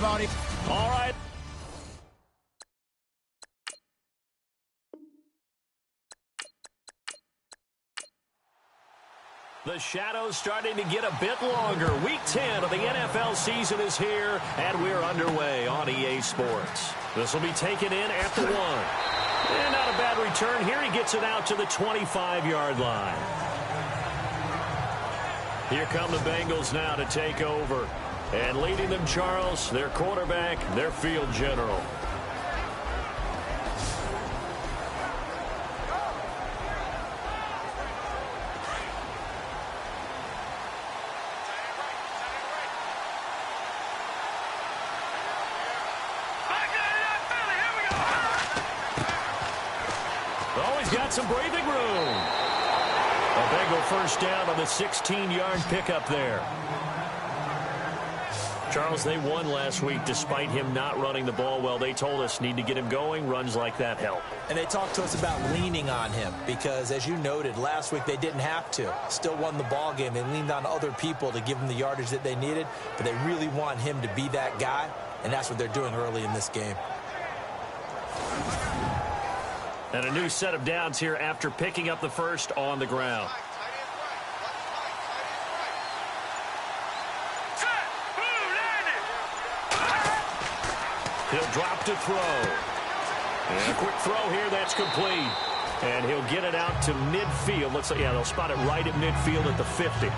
everybody. All right. The shadow's starting to get a bit longer. Week 10 of the NFL season is here, and we're underway on EA Sports. This will be taken in at the 1. And not a bad return here. He gets it out to the 25-yard line. Here come the Bengals now to take over. And leading them, Charles, their quarterback, their field general. Got some breathing room. A Bengal first down on the 16-yard pickup there. Charles, they won last week despite him not running the ball well. They told us need to get him going. Runs like that help. And they talked to us about leaning on him because, as you noted, last week they didn't have to. Still won the ball game. They leaned on other people to give them the yardage that they needed, but they really want him to be that guy, and that's what they're doing early in this game. And a new set of downs here after picking up the first on the ground. He'll drop to throw. And a quick throw here, that's complete. And he'll get it out to midfield. Looks like, yeah, they'll spot it right at midfield at the 50.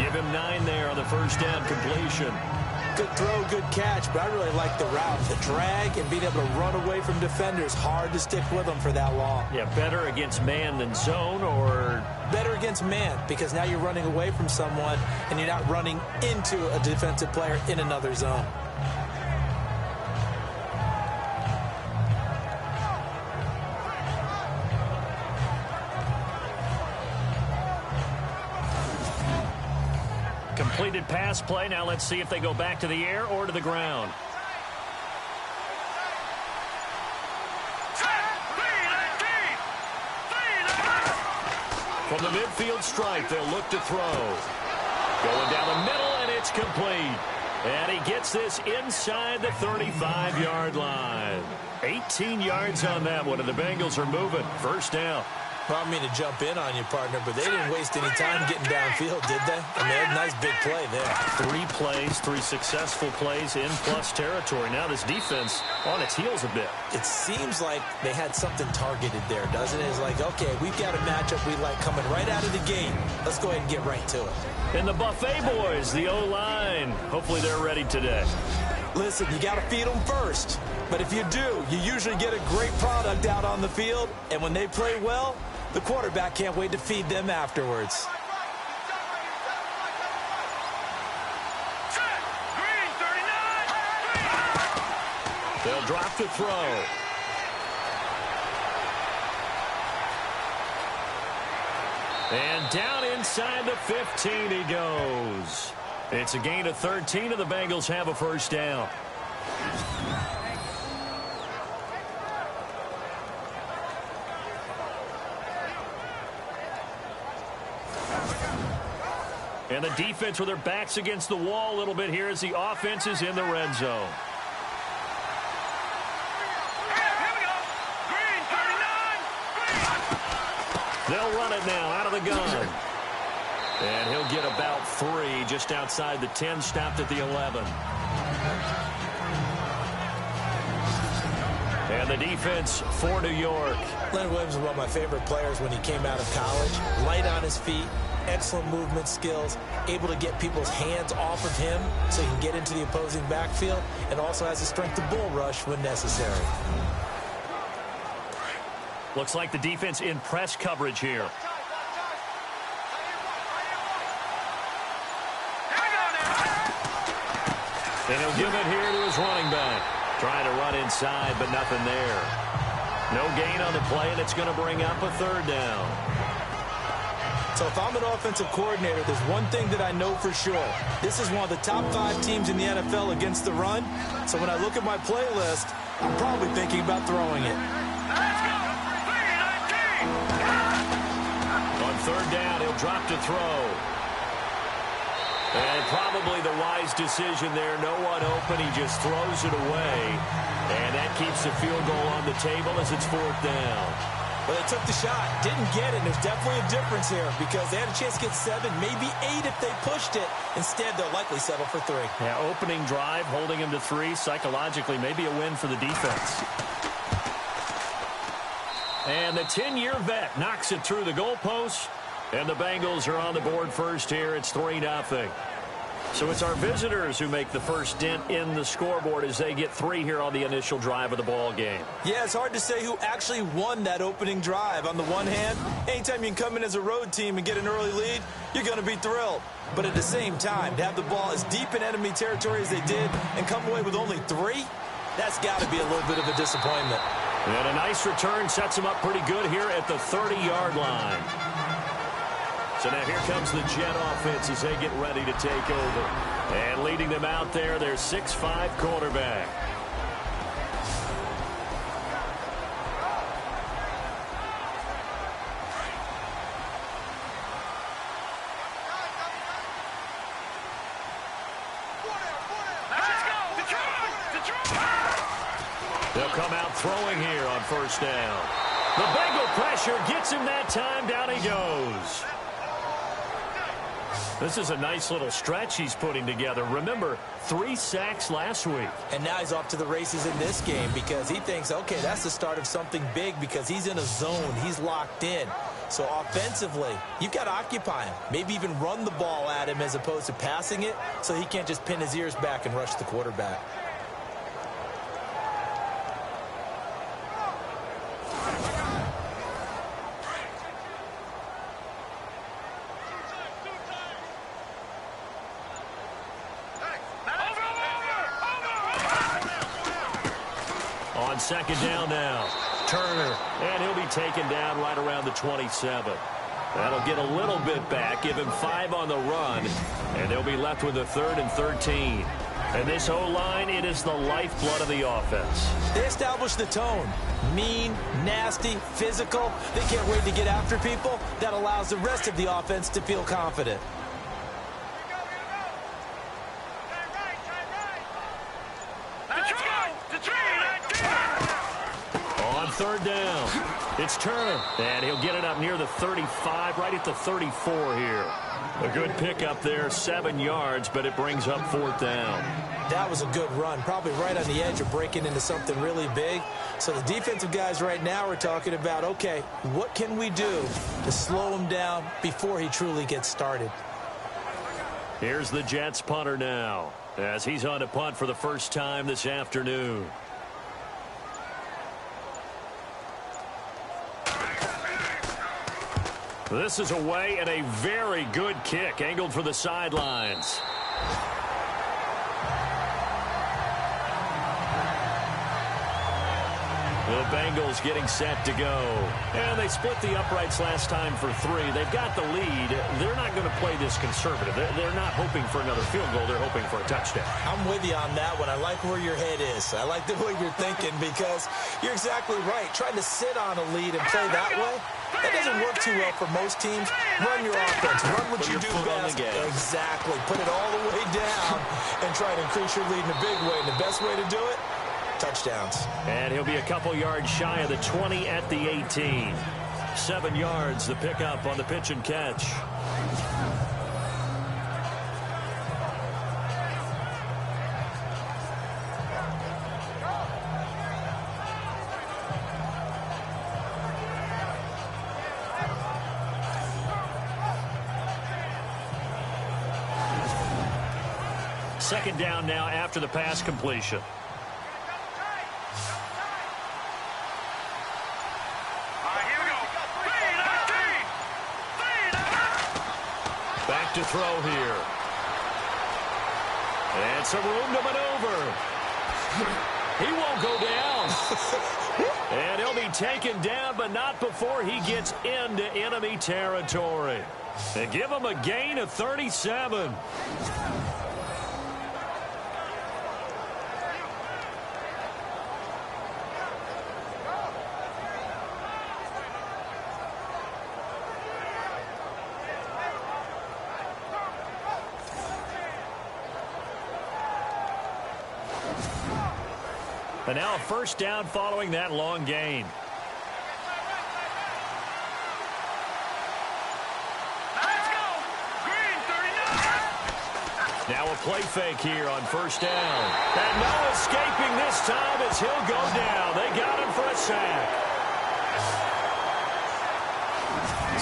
Give him 9 there on the first down completion. Good throw, good catch, but I really like the route. The drag and being able to run away from defenders, hard to stick with them for that long. Yeah, better against man than zone, or? Better against man, because now you're running away from someone and you're not running into a defensive player in another zone. Completed pass play. Now let's see if they go back to the air or to the ground. From the midfield stripe, they'll look to throw. Going down the middle, and it's complete. And he gets this inside the 35-yard line. 18 yards on that one, and the Bengals are moving. First down. Well, I mean to jump in on you, partner, but they didn't waste any time getting downfield, did they? I mean, they had a nice big play there. 3 plays, 3 successful plays in plus territory. Now this defense on its heels a bit. It seems like they had something targeted there, doesn't it? It's like, okay, we've got a matchup we like coming right out of the gate. Let's go ahead and get right to it. And the Buffet boys, the O-line, hopefully they're ready today. Listen, you got to feed them first. But if you do, you usually get a great product out on the field. And when they play well, the quarterback can't wait to feed them afterwards. They'll drop to throw. And down inside the 15 he goes. It's a gain of 13, and the Bengals have a first down. And the defense with their backs against the wall a little bit here as the offense is in the red zone. They'll run it now out of the gun. And he'll get about 3 just outside the 10, stopped at the 11. And the defense for New York. Leonard Williams was one of my favorite players when he came out of college. Light on his feet, excellent movement skills, able to get people's hands off of him so he can get into the opposing backfield, and also has the strength to bull rush when necessary. Looks like the defense in press coverage here. And he'll give it here to his running back. Trying to run inside, but nothing there. No gain on the play, and it's going to bring up a third down. So if I'm an offensive coordinator, there's one thing that I know for sure. This is one of the top 5 teams in the NFL against the run. So when I look at my playlist, I'm probably thinking about throwing it. On third down, he'll drop to throw. And probably the wise decision there. No one open. He just throws it away. And that keeps the field goal on the table as it's 4th down. Well, they took the shot, didn't get it. There's definitely a difference here because they had a chance to get 7, maybe 8 if they pushed it. Instead, they'll likely settle for 3. Yeah, opening drive, holding him to 3. Psychologically, maybe a win for the defense. And the 10-year vet knocks it through the goalpost. And the Bengals are on the board first here. It's 3-0. So it's our visitors who make the first dent in the scoreboard as they get 3 here on the initial drive of the ball game. Yeah, it's hard to say who actually won that opening drive. On the one hand, anytime you can come in as a road team and get an early lead, you're going to be thrilled. But at the same time, to have the ball as deep in enemy territory as they did and come away with only 3, that's got to be a little bit of a disappointment. And a nice return sets them up pretty good here at the 30-yard line. So now here comes the Jet offense as they get ready to take over. And leading them out there, their 6'5" quarterback. They'll come out throwing here on 1st down. The Bengal pressure gets him that time. Down he goes. This is a nice little stretch he's putting together. Remember, 3 sacks last week. And now he's off to the races in this game because he thinks, okay, that's the start of something big because he's in a zone. He's locked in. So offensively, you've got to occupy him. Maybe even run the ball at him as opposed to passing it so he can't just pin his ears back and rush the quarterback. On 2nd down now, Turner, and he'll be taken down right around the 27. That'll get a little bit back, give him 5 on the run, and they'll be left with a 3rd and 13. And this O-line, it is the lifeblood of the offense. They established the tone. Mean, nasty, physical. They can't wait to get after people. That allows the rest of the offense to feel confident. On 3rd down, it's Turner, and he'll get it up near the 35, right at the 34 here. A good pickup there, 7 yards, but it brings up 4th down. That was a good run, probably right on the edge of breaking into something really big. So the defensive guys right now are talking about, okay, what can we do to slow him down before he truly gets started? Here's the Jets punter now, as he's on to punt for the first time this afternoon. This is away and a very good kick angled for the sidelines. The Bengals getting set to go. And they split the uprights last time for 3. They've got the lead. They're not going to play this conservative. They're not hoping for another field goal. They're hoping for a touchdown. I'm with you on that one. I like where your head is. I like the way you're thinking because you're exactly right. Trying to sit on a lead and play that way, that doesn't work too well for most teams. Run your offense. Run what you do best. Exactly. Put it all the way down and try to increase your lead in a big way. And the best way to do it, touchdowns. And he'll be a couple yards shy of the 20 at the 18. 7 yards, the pickup on the pitch and catch. Second down now after the pass completion. Back to throw here. And some room to maneuver. He won't go down. And he'll be taken down, but not before he gets into enemy territory. They give him a gain of 37. And now a first down following that long gain. Now a play fake here on first down. And no escaping this time as he'll go down. They got him for a sack.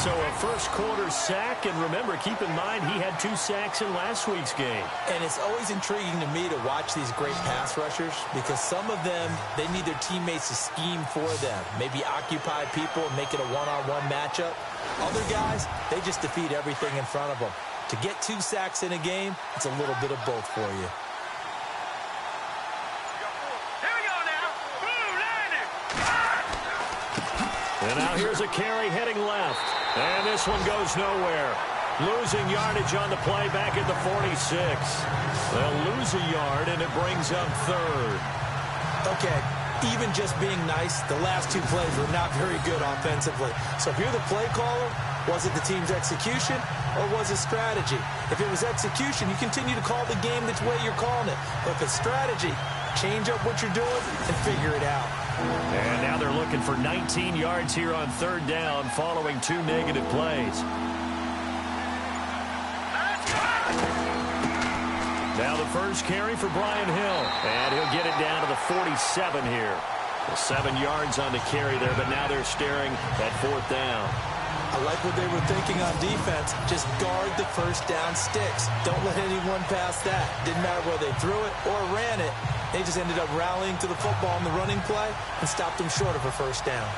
So a first quarter sack, and remember, keep in mind, he had 2 sacks in last week's game. And it's always intriguing to me to watch these great pass rushers because some of them, they need their teammates to scheme for them. Maybe occupy people and make it a one-on-one matchup. Other guys, they just defeat everything in front of them. To get 2 sacks in a game, it's a little bit of both for you. And now here's a carry heading left. And this one goes nowhere. Losing yardage on the play back at the 46. They'll lose a yard, and it brings up third. Okay, even just being nice, the last 2 plays were not very good offensively. So if you're the play caller, was it the team's execution or was it strategy? If it was execution, you continue to call the game the way you're calling it. But if it's strategy, change up what you're doing and figure it out. And now they're looking for 19 yards here on third down following 2 negative plays. Now the first carry for Brian Hill. And he'll get it down to the 47 here. 7 yards on the carry there, but now they're staring at 4th down. I like what they were thinking on defense. Just guard the first down sticks. Don't let anyone pass that. Didn't matter whether they threw it or ran it. They just ended up rallying to the football on the running play and stopped them short of a first down.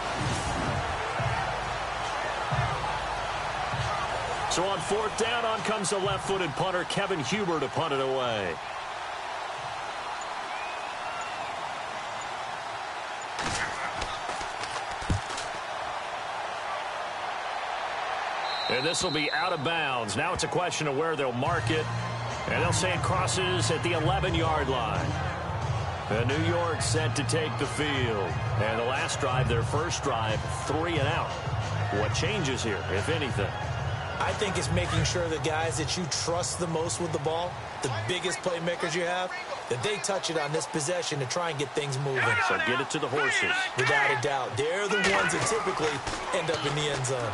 So on 4th down, on comes the left-footed punter, Kevin Huber, to punt it away. And this will be out of bounds. Now it's a question of where they'll mark it. And they'll say it crosses at the 11-yard line. And New York set to take the field. And the last drive, their first drive, 3 and out. What changes here, if anything? I think it's making sure the guys that you trust the most with the ball, the biggest playmakers you have, that they touch it on this possession to try and get things moving. So get it to the horses. Without a doubt. They're the ones that typically end up in the end zone.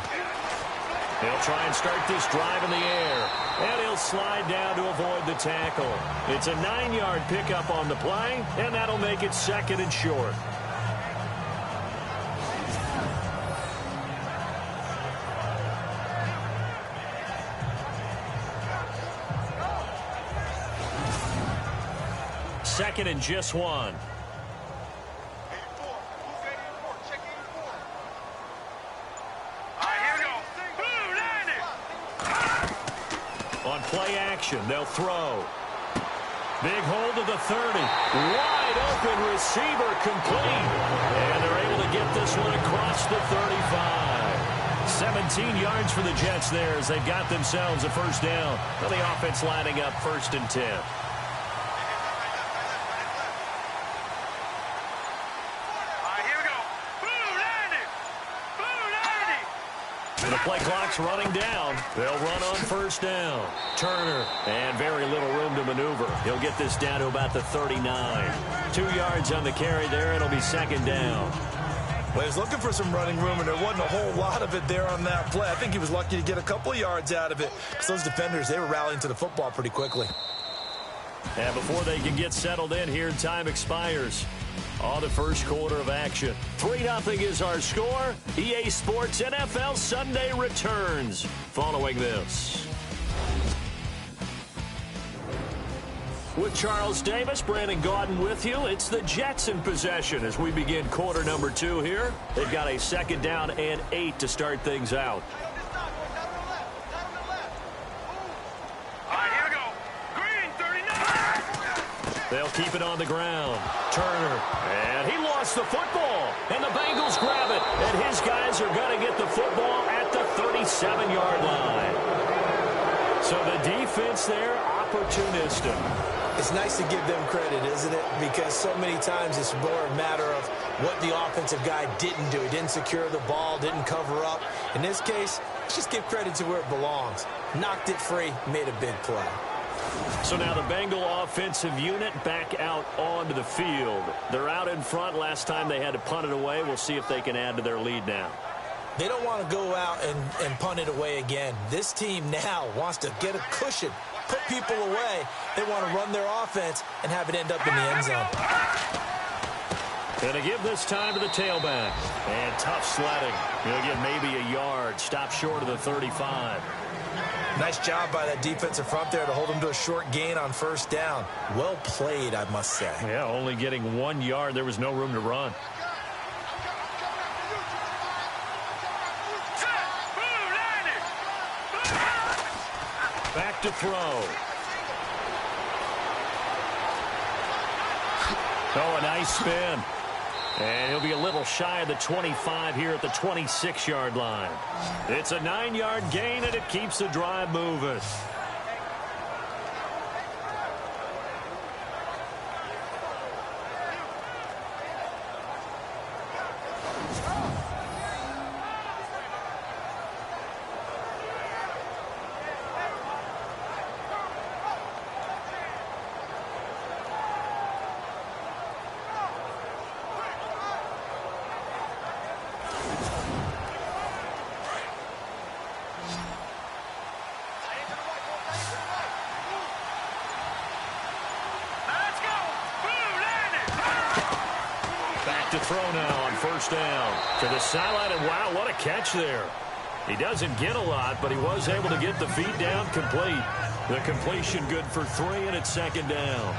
They'll try and start this drive in the air. And he'll slide down to avoid the tackle. It's a 9-yard pickup on the play, and that'll make it 2nd and short. Second and just 1. On play action, they'll throw. Big hold of the 30. Wide open receiver complete. And they're able to get this one across the 35. 17 yards for the Jets there as they've got themselves a first down. Well, the offense lining up 1st and 10. The play clock's running down. They'll run on first down. Turner, and very little room to maneuver. He'll get this down to about the 39. 2 yards on the carry there. It'll be 2nd down. Well, he was looking for some running room, and there wasn't a whole lot of it there on that play. I think he was lucky to get a couple of yards out of it. Because those defenders, they were rallying to the football pretty quickly. And before they can get settled in here, time expires on the first quarter of action. 3-0 is our score. EA Sports NFL Sunday returns following this. With Charles Davis, Brandon Gaudin with you. It's the Jets in possession as we begin quarter number 2 here. They've got a 2nd down and 8 to start things out. They'll keep it on the ground. Turner, and he lost the football. And the Bengals grab it. And his guys are going to get the football at the 37-yard line. So the defense there, opportunistic. It's nice to give them credit, isn't it? Because so many times it's more a matter of what the offensive guy didn't do. He didn't secure the ball, didn't cover up. In this case, let's just give credit to where it belongs. Knocked it free, made a big play. So now the Bengal offensive unit back out onto the field. They're out in front. Last time they had to punt it away. We'll see if they can add to their lead now. They don't want to go out and punt it away again. This team now wants to get a cushion, put people away. They want to run their offense and have it end up in the end zone. Going to give this time to the tailback. And tough sledding. He'll get maybe a yard. Stop short of the 35. Nice job by that defensive front there to hold them to a short gain on first down. Well played, I must say. Yeah, only getting 1 yard. There was no room to run. Back to throw. Oh, a nice spin. And he'll be a little shy of the 25 here at the 26-yard line. It's a 9-yard gain, and it keeps the drive moving. To throw now on first down to the sideline, and wow, what a catch there. He doesn't get a lot, but he was able to get the feet down complete. The completion good for 3, and it's second down.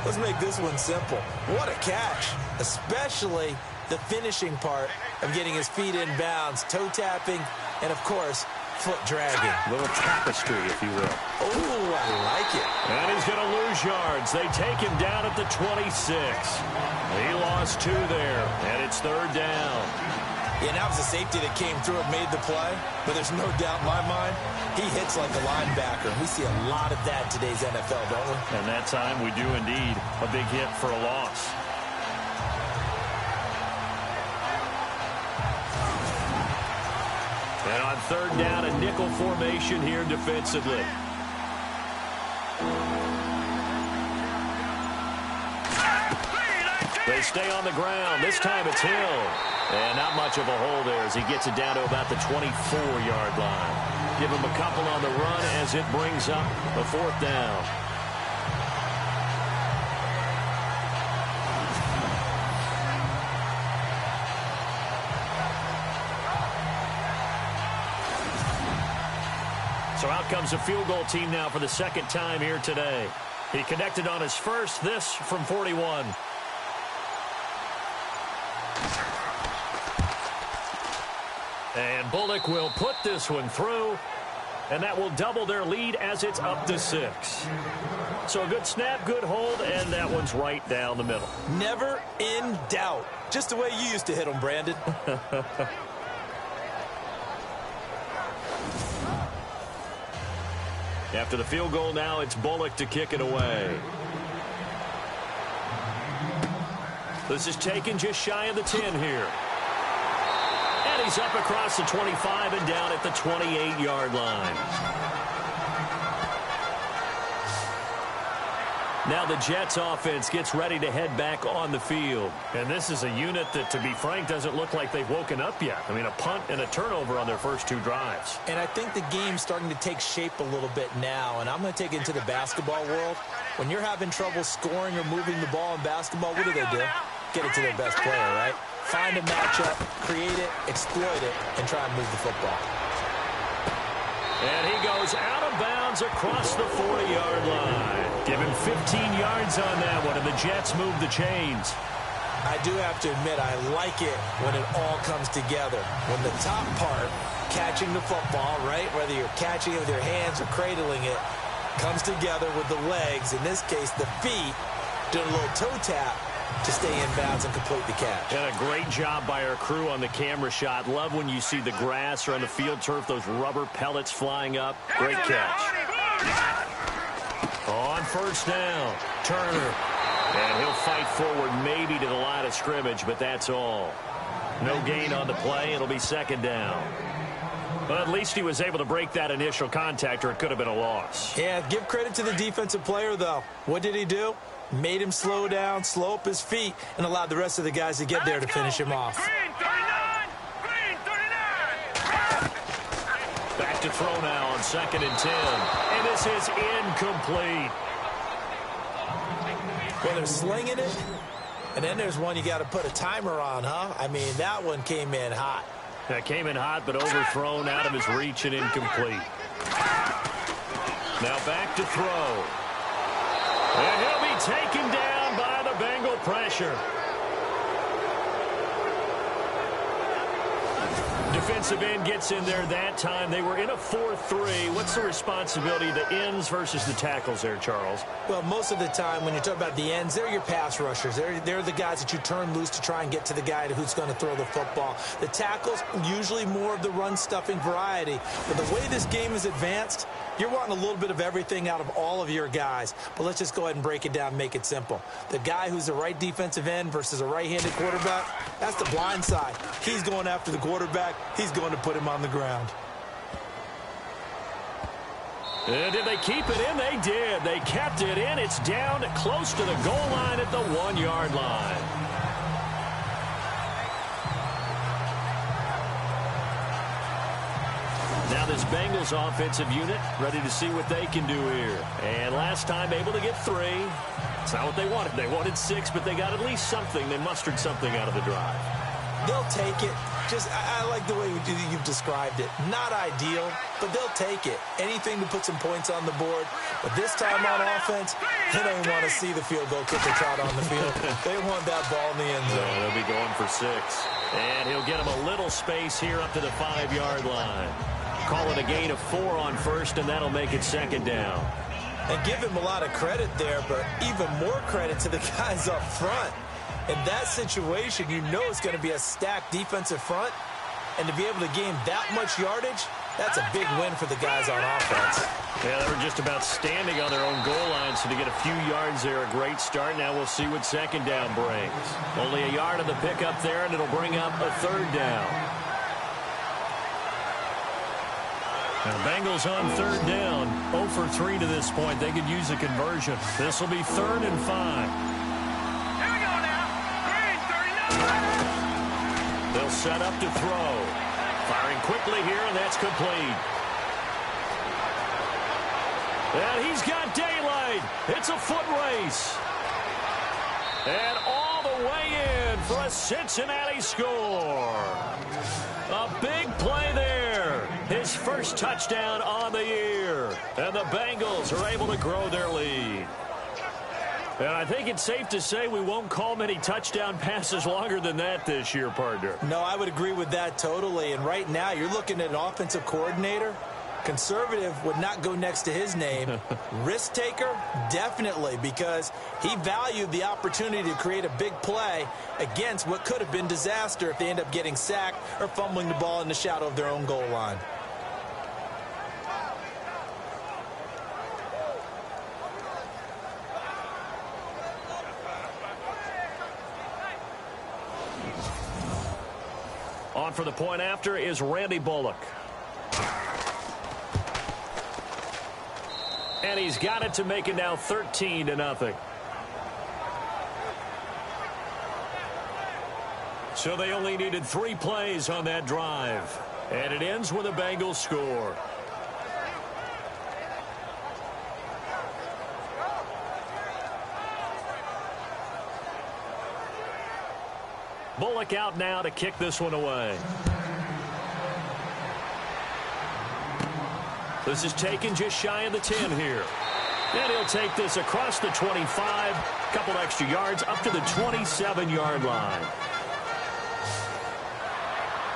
Let's make this one simple. What a catch, especially the finishing part of getting his feet in bounds, toe tapping, and of course, foot dragging. A little tapestry, if you will. Oh, I like it. And he's going to lose yards. They take him down at the 26. He lost 2 there, and it's third down. Yeah, that was a safety that came through and made the play, but there's no doubt in my mind, he hits like a linebacker. We see a lot of that in today's NFL, don't we? And that time we do indeed. A big hit for a loss. And on third down, a nickel formation here defensively. They stay on the ground. This time it's Hill. And not much of a hole there as he gets it down to about the 24-yard line. Give him a couple on the run as it brings up a fourth down. So out comes a field goal team now for the second time here today. He connected on his first, this from 41. And Bullock will put this one through, and that will double their lead as it's up to 6. So a good snap, good hold, and that one's right down the middle. Never in doubt. Just the way you used to hit them, Brandon. After the field goal now, it's Bullock to kick it away. This is taken just shy of the 10 here. And he's up across the 25 and down at the 28-yard line. Now the Jets offense gets ready to head back on the field. And this is a unit that, to be frank, doesn't look like they've woken up yet. I mean, a punt and a turnover on their first 2 drives. And I think the game's starting to take shape a little bit now. And I'm going to take it into the basketball world. When you're having trouble scoring or moving the ball in basketball, what do? Get it to their best player, right? Find a matchup, create it, exploit it, and try and move the football. And he goes out of bounds across the 40-yard line. Give him 15 yards on that one, and the Jets move the chains. I do have to admit, I like it when it all comes together. When the top part, catching the football, right, whether you're catching it with your hands or cradling it, comes together with the legs, in this case the feet, doing a little toe tap to stay in bounds and complete the catch. And a great job by our crew on the camera shot. Love when you see the grass or on the field turf, those rubber pellets flying up. Great catch. On first down, Turner. And he'll fight forward maybe to the line of scrimmage, but that's all. No gain on the play. It'll be second down. But at least he was able to break that initial contact, or it could have been a loss. Yeah, give credit to the defensive player, though. What did he do? Made him slow down, slow up his feet, and allowed the rest of the guys to get there to finish him off. Green 39! Green 39! Back to throw now on 2nd and 10. And this is incomplete. Well, they're slinging it, and then there's one you got to put a timer on, huh? I mean, that one came in hot. That came in hot, but overthrown, out of his reach and incomplete. Now back to throw. And he'll be taken down by the Bengal pressure. Defensive end gets in there that time. They were in a 4-3. What's the responsibility of the ends versus the tackles there, Charles? Well, most of the time when you talk about the ends, they're your pass rushers. They're the guys that you turn loose to try and get to the guy who's going to throw the football. The tackles, usually more of the run-stuffing variety. But the way this game is advanced, you're wanting a little bit of everything out of all of your guys. But let's just go ahead and break it down and make it simple. The guy who's the right defensive end versus a right-handed quarterback, that's the blind side. He's going after the quarterback. He's going to put him on the ground. And did they keep it in? They did. They kept it in. It's down close to the goal line at the 1-yard line. Now this Bengals offensive unit ready to see what they can do here. And last time able to get 3. It's not what they wanted. They wanted 6, but they got at least something. They mustered something out of the drive. They'll take it. I like the way you've described it. Not ideal, but they'll take it. Anything to put some points on the board. But this time on offense, they don't even want to see the field goal kicker trot on the field. They want that ball in the end zone. Yeah, they'll be going for 6. And he'll get him a little space here up to the 5-yard line. Call it a gain of 4 on 1st, and that'll make it 2nd down. And give him a lot of credit there, but even more credit to the guys up front. In that situation, you know it's going to be a stacked defensive front. And to be able to gain that much yardage, that's a big win for the guys on offense. Yeah, they were just about standing on their own goal line, so to get a few yards there, a great start. Now we'll see what 2nd down brings. Only a yard of the pickup there, and it'll bring up a 3rd down. Now, Bengals on 3rd down. 0 for 3 to this point. They could use a conversion. This will be 3rd and 5. They'll set up to throw. Firing quickly here, and that's complete. And he's got daylight. It's a foot race. And all the way in for a Cincinnati score. A big play there. His first touchdown on the year. And the Bengals are able to grow their lead. And I think it's safe to say we won't call many touchdown passes longer than that this year, partner. No, I would agree with that totally. And right now, you're looking at an offensive coordinator. Conservative would not go next to his name. Risk taker, definitely, because he valued the opportunity to create a big play against what could have been disaster if they end up getting sacked or fumbling the ball in the shadow of their own goal line. On for the point after is Randy Bullock. And he's got it to make it now 13-0. So they only needed 3 plays on that drive. And it ends with a Bengals score. Bullock out now to kick this one away. This is taken just shy of the 10 here. And he'll take this across the 25, a couple extra yards up to the 27-yard line.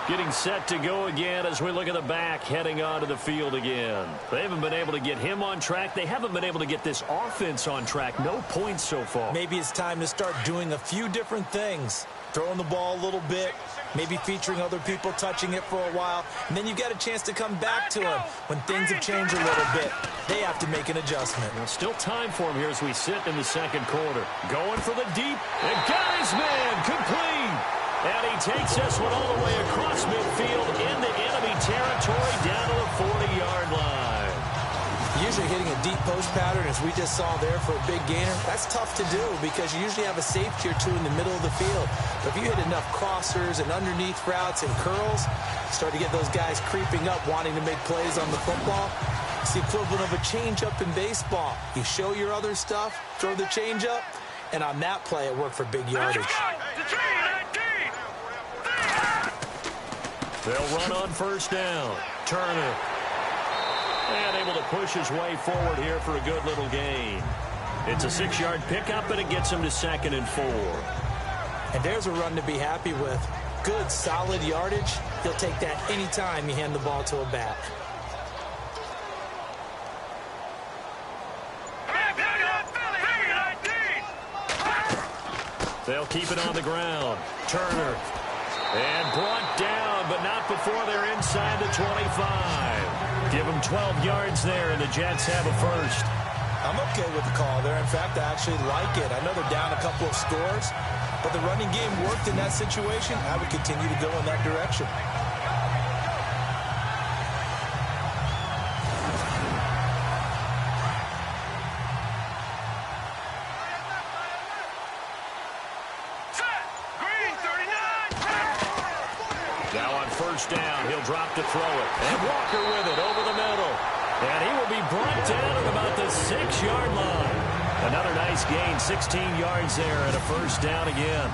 Getting set to go again as we look at the back heading onto the field again. They haven't been able to get him on track. They haven't been able to get this offense on track. No points so far. Maybe it's time to start doing a few different things. Throwing the ball a little bit, maybe featuring other people touching it for a while, and then you get a chance to come back to him when things have changed a little bit. They have to make an adjustment. Well, still time for him here as we sit in the 2nd quarter. Going for the deep, and got his man complete. And he takes this one all the way across midfield into enemy territory usually hitting a deep post pattern, as we just saw there for a big gainer. That's tough to do because you usually have a safety or two in the middle of the field. But if you hit enough crossers and underneath routes and curls, you start to get those guys creeping up, wanting to make plays on the football. It's the equivalent of a changeup in baseball. You show your other stuff, throw the changeup, and on that play, it worked for big yardage. They'll run on first down. Turner. And able to push his way forward here for a good little gain. It's a 6-yard pickup, and it gets him to 2nd and 4. And there's a run to be happy with. Good, solid yardage. He'll take that anytime you hand the ball to a back. They'll keep it on the ground. Turner. And brought down, but not before they're inside the 25. Give them 12 yards there, and the Jets have a first. I'm okay with the call there. In fact, I actually like it. I know they're down a couple of scores, but the running game worked in that situation. I would continue to go in that direction. Down. He'll drop to throw it. And Walker with it over the middle. And he will be brought down at about the 6-yard line. Another nice gain, 16 yards there, and a first down again.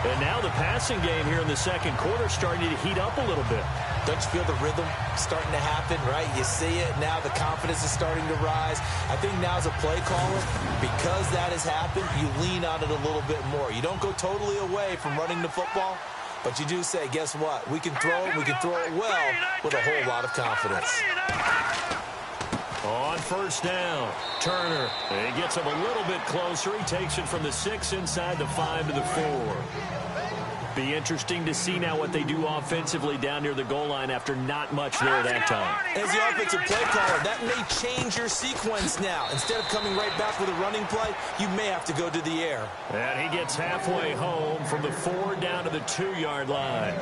And now the passing game here in the second quarter starting to heat up a little bit. Don't you feel the rhythm starting to happen, right? You see it. Now the confidence is starting to rise. I think now as a play caller, because that has happened, you lean on it a little bit more. You don't go totally away from running the football. But you do say, guess what? We can throw it. We can throw it well with a whole lot of confidence. On first down, Turner. He gets him a little bit closer. He takes it from the 6 inside the 5 to the 4. Be interesting to see now what they do offensively down near the goal line after not much there that time. As the offensive play caller, that may change your sequence now. Instead of coming right back with a running play, you may have to go to the air. And he gets halfway home from the 4 down to the 2-yard line.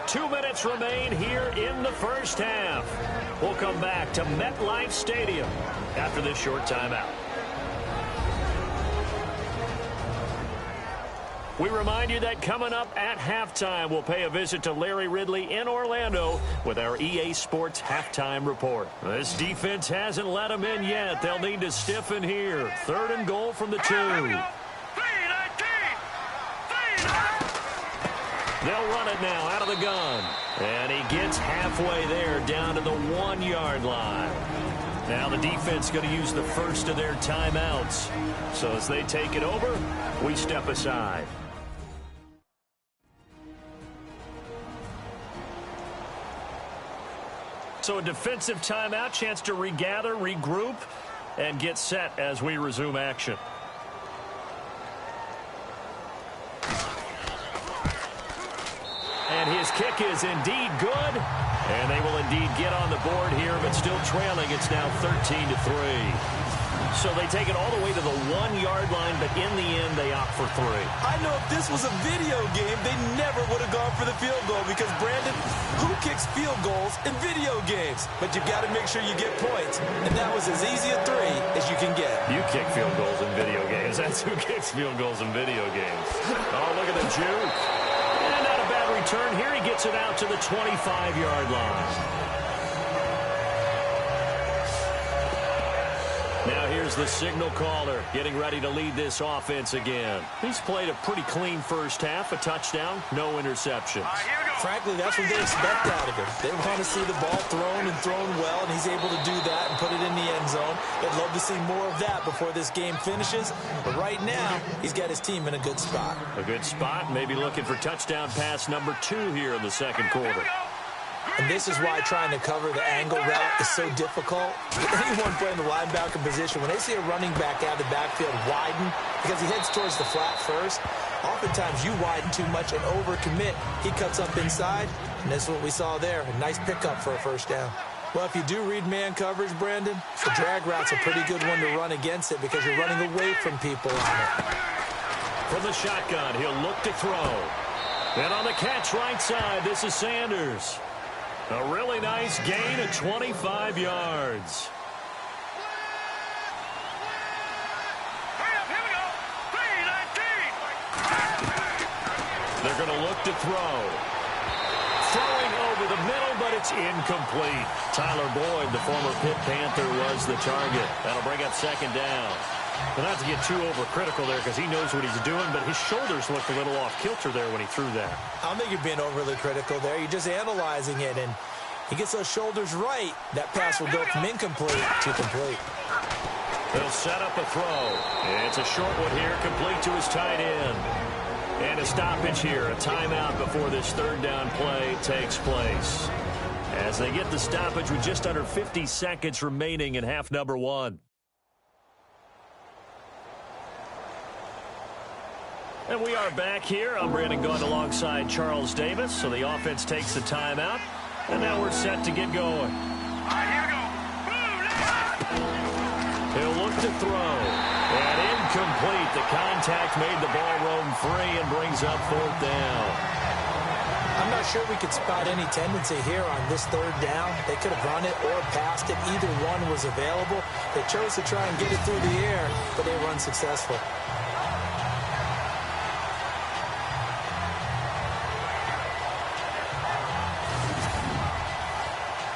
2 minutes remain here in the first half. We'll come back to MetLife Stadium after this short timeout. We remind you that coming up at halftime, we'll pay a visit to Larry Ridley in Orlando with our EA Sports Halftime Report. This defense hasn't let them in yet. They'll need to stiffen here. 3rd and goal from the 2. They'll run it now out of the gun. And he gets halfway there down to the 1-yard line. Now the defense going to use the first of their timeouts. So as they take it over, we step aside. So a defensive timeout, chance to regather, regroup, and get set as we resume action. And his kick is indeed good. And they will indeed get on the board here, but still trailing. It's now 13-3. So they take it all the way to the 1-yard line, but in the end, they opt for 3. I know if this was a video game, they never would have gone for the field goal because, Brandon, who kicks field goals in video games? But you've got to make sure you get points, and that was as easy a 3 as you can get. You kick field goals in video games. That's who kicks field goals in video games. Oh, look at the juke. And not a bad return here. He gets it out to the 25-yard line. Now here's the signal caller getting ready to lead this offense again. He's played a pretty clean first half, a touchdown, no interceptions. Frankly, that's what they expect out of him. They want to see the ball thrown and thrown well, and he's able to do that and put it in the end zone. They'd love to see more of that before this game finishes. But right now, he's got his team in a good spot. A good spot, maybe looking for touchdown pass number 2 here in the second quarter. And this is why trying to cover the angle route is so difficult. Anyone playing the linebacker position, when they see a running back out of the backfield widen, because he heads towards the flat first, oftentimes you widen too much and overcommit. He cuts up inside, and that's what we saw there. A nice pickup for a first down. Well, if you do read man coverage, Brandon, the drag route's a pretty good one to run against it because you're running away from people on it. From the shotgun, he'll look to throw. And on the catch right side, this is Sanders. A really nice gain of 25 yards. They're going to look to throw. Throwing over the middle, but it's incomplete. Tyler Boyd, the former Pitt Panther, was the target. That'll bring up second down. But not to get too overcritical there because he knows what he's doing, but his shoulders looked a little off kilter there when he threw that. I don't think you're being overly critical there. You're just analyzing it, and he gets those shoulders right. That pass will go from incomplete to complete. They'll set up a throw. It's a short one here, complete to his tight end. And a stoppage here, a timeout before this third down play takes place. As they get the stoppage with just under 50 seconds remaining in half number one. And we are back here. I'm Brandon Gaudin alongside Charles Davis. So the offense takes the timeout. And now we're set to get going. All right, here we go. He'll look to throw. And incomplete. The contact made the ball roam free and brings up fourth down. I'm not sure we could spot any tendency here on this third down. They could have run it or passed it. Either one was available. They chose to try and get it through the air, but they were unsuccessful.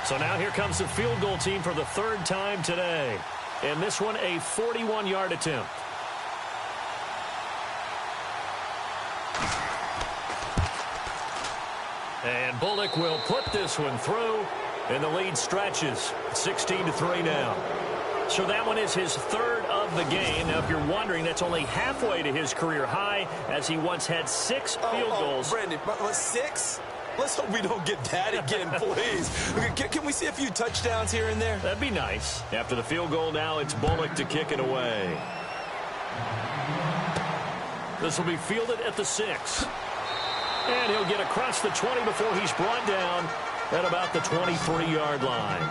So now here comes the field goal team for the third time today. And this one a 41-yard attempt. And Bullock will put this one through, and the lead stretches. 16-3 now. So that one is his third of the game. Now, if you're wondering, that's only halfway to his career high, as he once had 6 field goals. Brandon, but 6? Let's hope we don't get that again, please. Can we see a few touchdowns here and there? That'd be nice. After the field goal now, it's Bullock to kick it away. This will be fielded at the 6. And he'll get across the 20 before he's brought down at about the 23-yard line.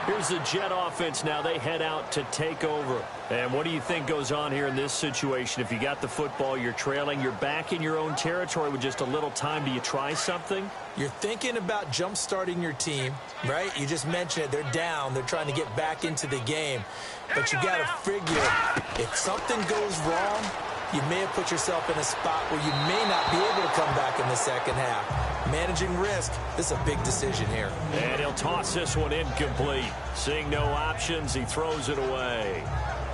Here's the Jet offense now. They head out to take over. And what do you think goes on here in this situation? If you got the football, you're trailing, you're back in your own territory with just a little time. Do you try something? You're thinking about jump-starting your team, right? You just mentioned it. They're down. They're trying to get back into the game. But you got to figure if something goes wrong, you may have put yourself in a spot where you may not be able to come back in the second half. Managing risk, this is a big decision here. And he'll toss this one incomplete. Seeing no options, he throws it away.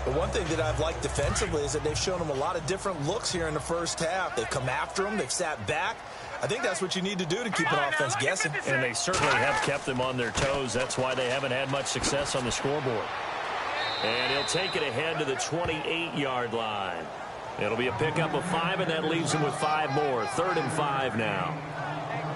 The one thing that I've liked defensively is that they've shown him a lot of different looks here in the first half. They've come after him. They've sat back. I think that's what you need to do to keep an offense guessing. And they certainly have kept them on their toes. That's why they haven't had much success on the scoreboard. And he'll take it ahead to the 28-yard line. It'll be a pickup of 5, and that leaves him with 5 more. 3rd and 5 now.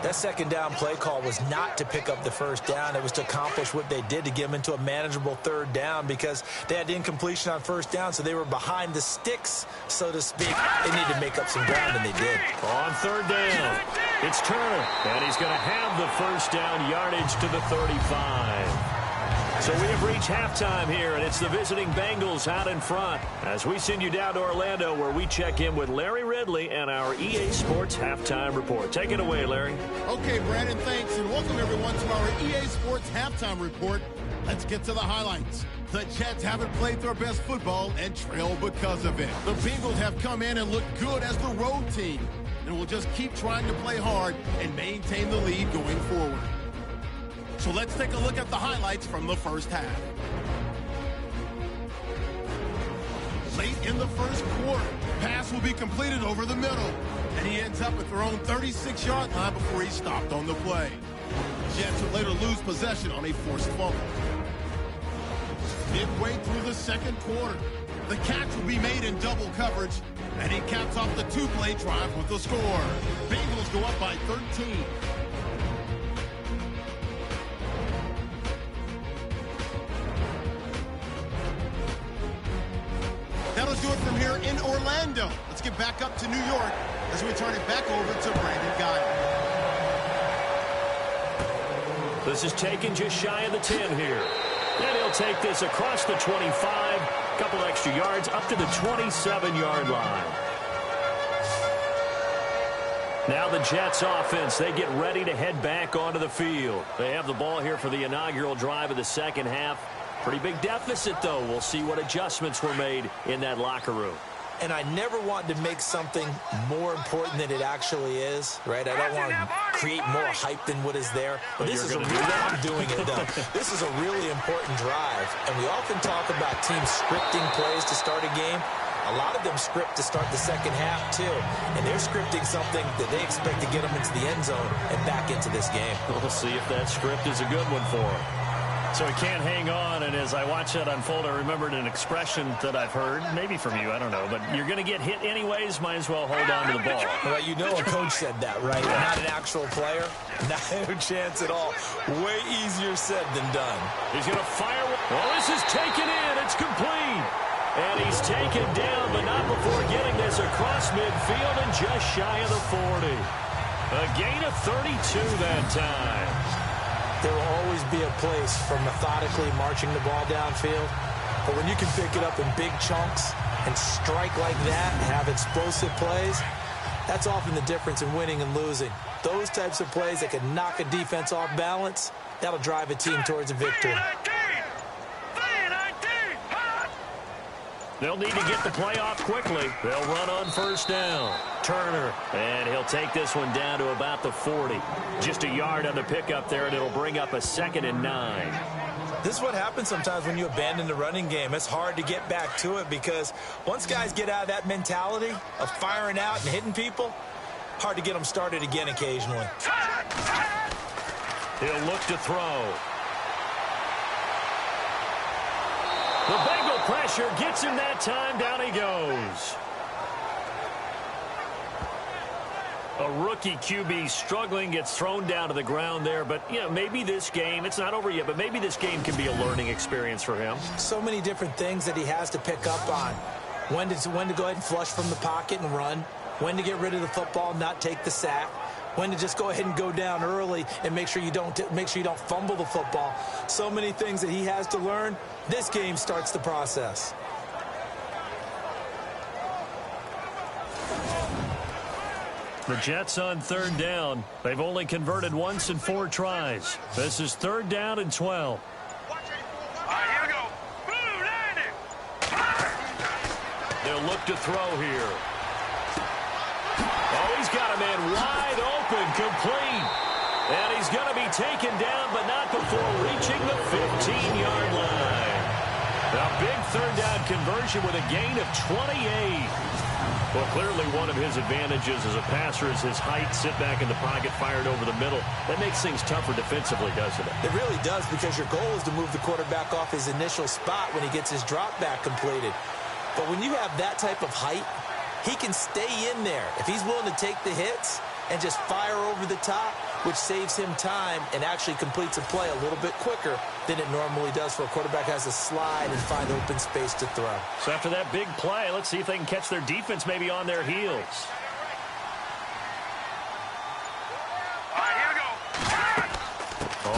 That second down play call was not to pick up the first down. It was to accomplish what they did to get them into a manageable third down because they had the incompletion on first down, so they were behind the sticks, so to speak. They needed to make up some ground, and they did. On 3rd down, it's Turner, and he's going to have the first down yardage to the 35. So we have reached halftime here, and it's the visiting Bengals out in front as we send you down to Orlando where we check in with Larry Ridley and our EA Sports Halftime Report. Take it away, Larry. Okay, Brandon, thanks, and welcome everyone to our EA Sports Halftime Report. Let's get to the highlights. The Jets haven't played their best football and trail because of it. The Bengals have come in and looked good as the road team, and will just keep trying to play hard and maintain the lead going forward. So let's take a look at the highlights from the first half. Late in the first quarter, pass will be completed over the middle, and he ends up at their own 36-yard line before he's stopped on the play. Jets will later lose possession on a forced fumble. Midway through the second quarter, the catch will be made in double coverage, and he caps off the 2-play drive with the score. Bengals go up by 13. That'll do it from here in Orlando. Let's get back up to New York as we turn it back over to Brandon Gaudin. This is taken just shy of the 10 here. And he'll take this across the 25, a couple extra yards up to the 27-yard line. Now the Jets offense, they get ready to head back onto the field. They have the ball here for the inaugural drive of the second half. Pretty big deficit, though. We'll see what adjustments were made in that locker room. And I never want to make something more important than it actually is, right? I don't want to create more hype than what is there. But this is I'm doing it, though. This is a really important drive. And we often talk about teams scripting plays to start a game. A lot of them script to start the second half, too. And they're scripting something that they expect to get them into the end zone and back into this game. We'll see if that script is a good one for them. So he can't hang on, and as I watch that unfold, I remembered an expression that I've heard, maybe from you, I don't know, but you're going to get hit anyways, might as well hold on to the ball. Well, you know a coach said that, right? Not an actual player. Not a chance at all. Way easier said than done. He's going to fire. Well, this is taken in. It's complete. And he's taken down, but not before getting this across midfield and just shy of the 40. A gain of 32 that time. There will always be a place for methodically marching the ball downfield. But when you can pick it up in big chunks and strike like that and have explosive plays, that's often the difference in winning and losing. Those types of plays that can knock a defense off balance, that'll drive a team towards a victory. They'll need to get the play off quickly. They'll run on first down. Turner, and he'll take this one down to about the 40. Just a yard on the pickup there, and it'll bring up a 2nd and 9. This is what happens sometimes when you abandon the running game. It's hard to get back to it because once guys get out of that mentality of firing out and hitting people, hard to get them started again occasionally. He'll look to throw. The Bengal pressure gets him that time. Down he goes. A rookie QB struggling, gets thrown down to the ground there. But, you know, maybe this game, it's not over yet, but maybe this game can be a learning experience for him. So many different things that he has to pick up on. When to go ahead and flush from the pocket and run. When to get rid of the football, not take the sack. When to just go ahead and go down early and make sure you don't fumble the football. So many things that he has to learn. This game starts the process. The Jets on 3rd down. They've only converted once in 4 tries. This is 3rd down and 12. Here we go. They'll look to throw here. Oh, he's got a man wide open, complete. And he's going to be taken down, but not before reaching the 15-yard line. A big 3rd down conversion with a gain of 28. Well, clearly one of his advantages as a passer is his height, sit back in the pocket, fired over the middle. That makes things tougher defensively, doesn't it? It really does, because your goal is to move the quarterback off his initial spot when he gets his drop back completed. But when you have that type of height, he can stay in there if he's willing to take the hits and just fire over the top, which saves him time and actually completes a play a little bit quicker than it normally does for a quarterback has to slide and find open space to throw. So after that big play, let's see if they can catch their defense maybe on their heels. Here we go.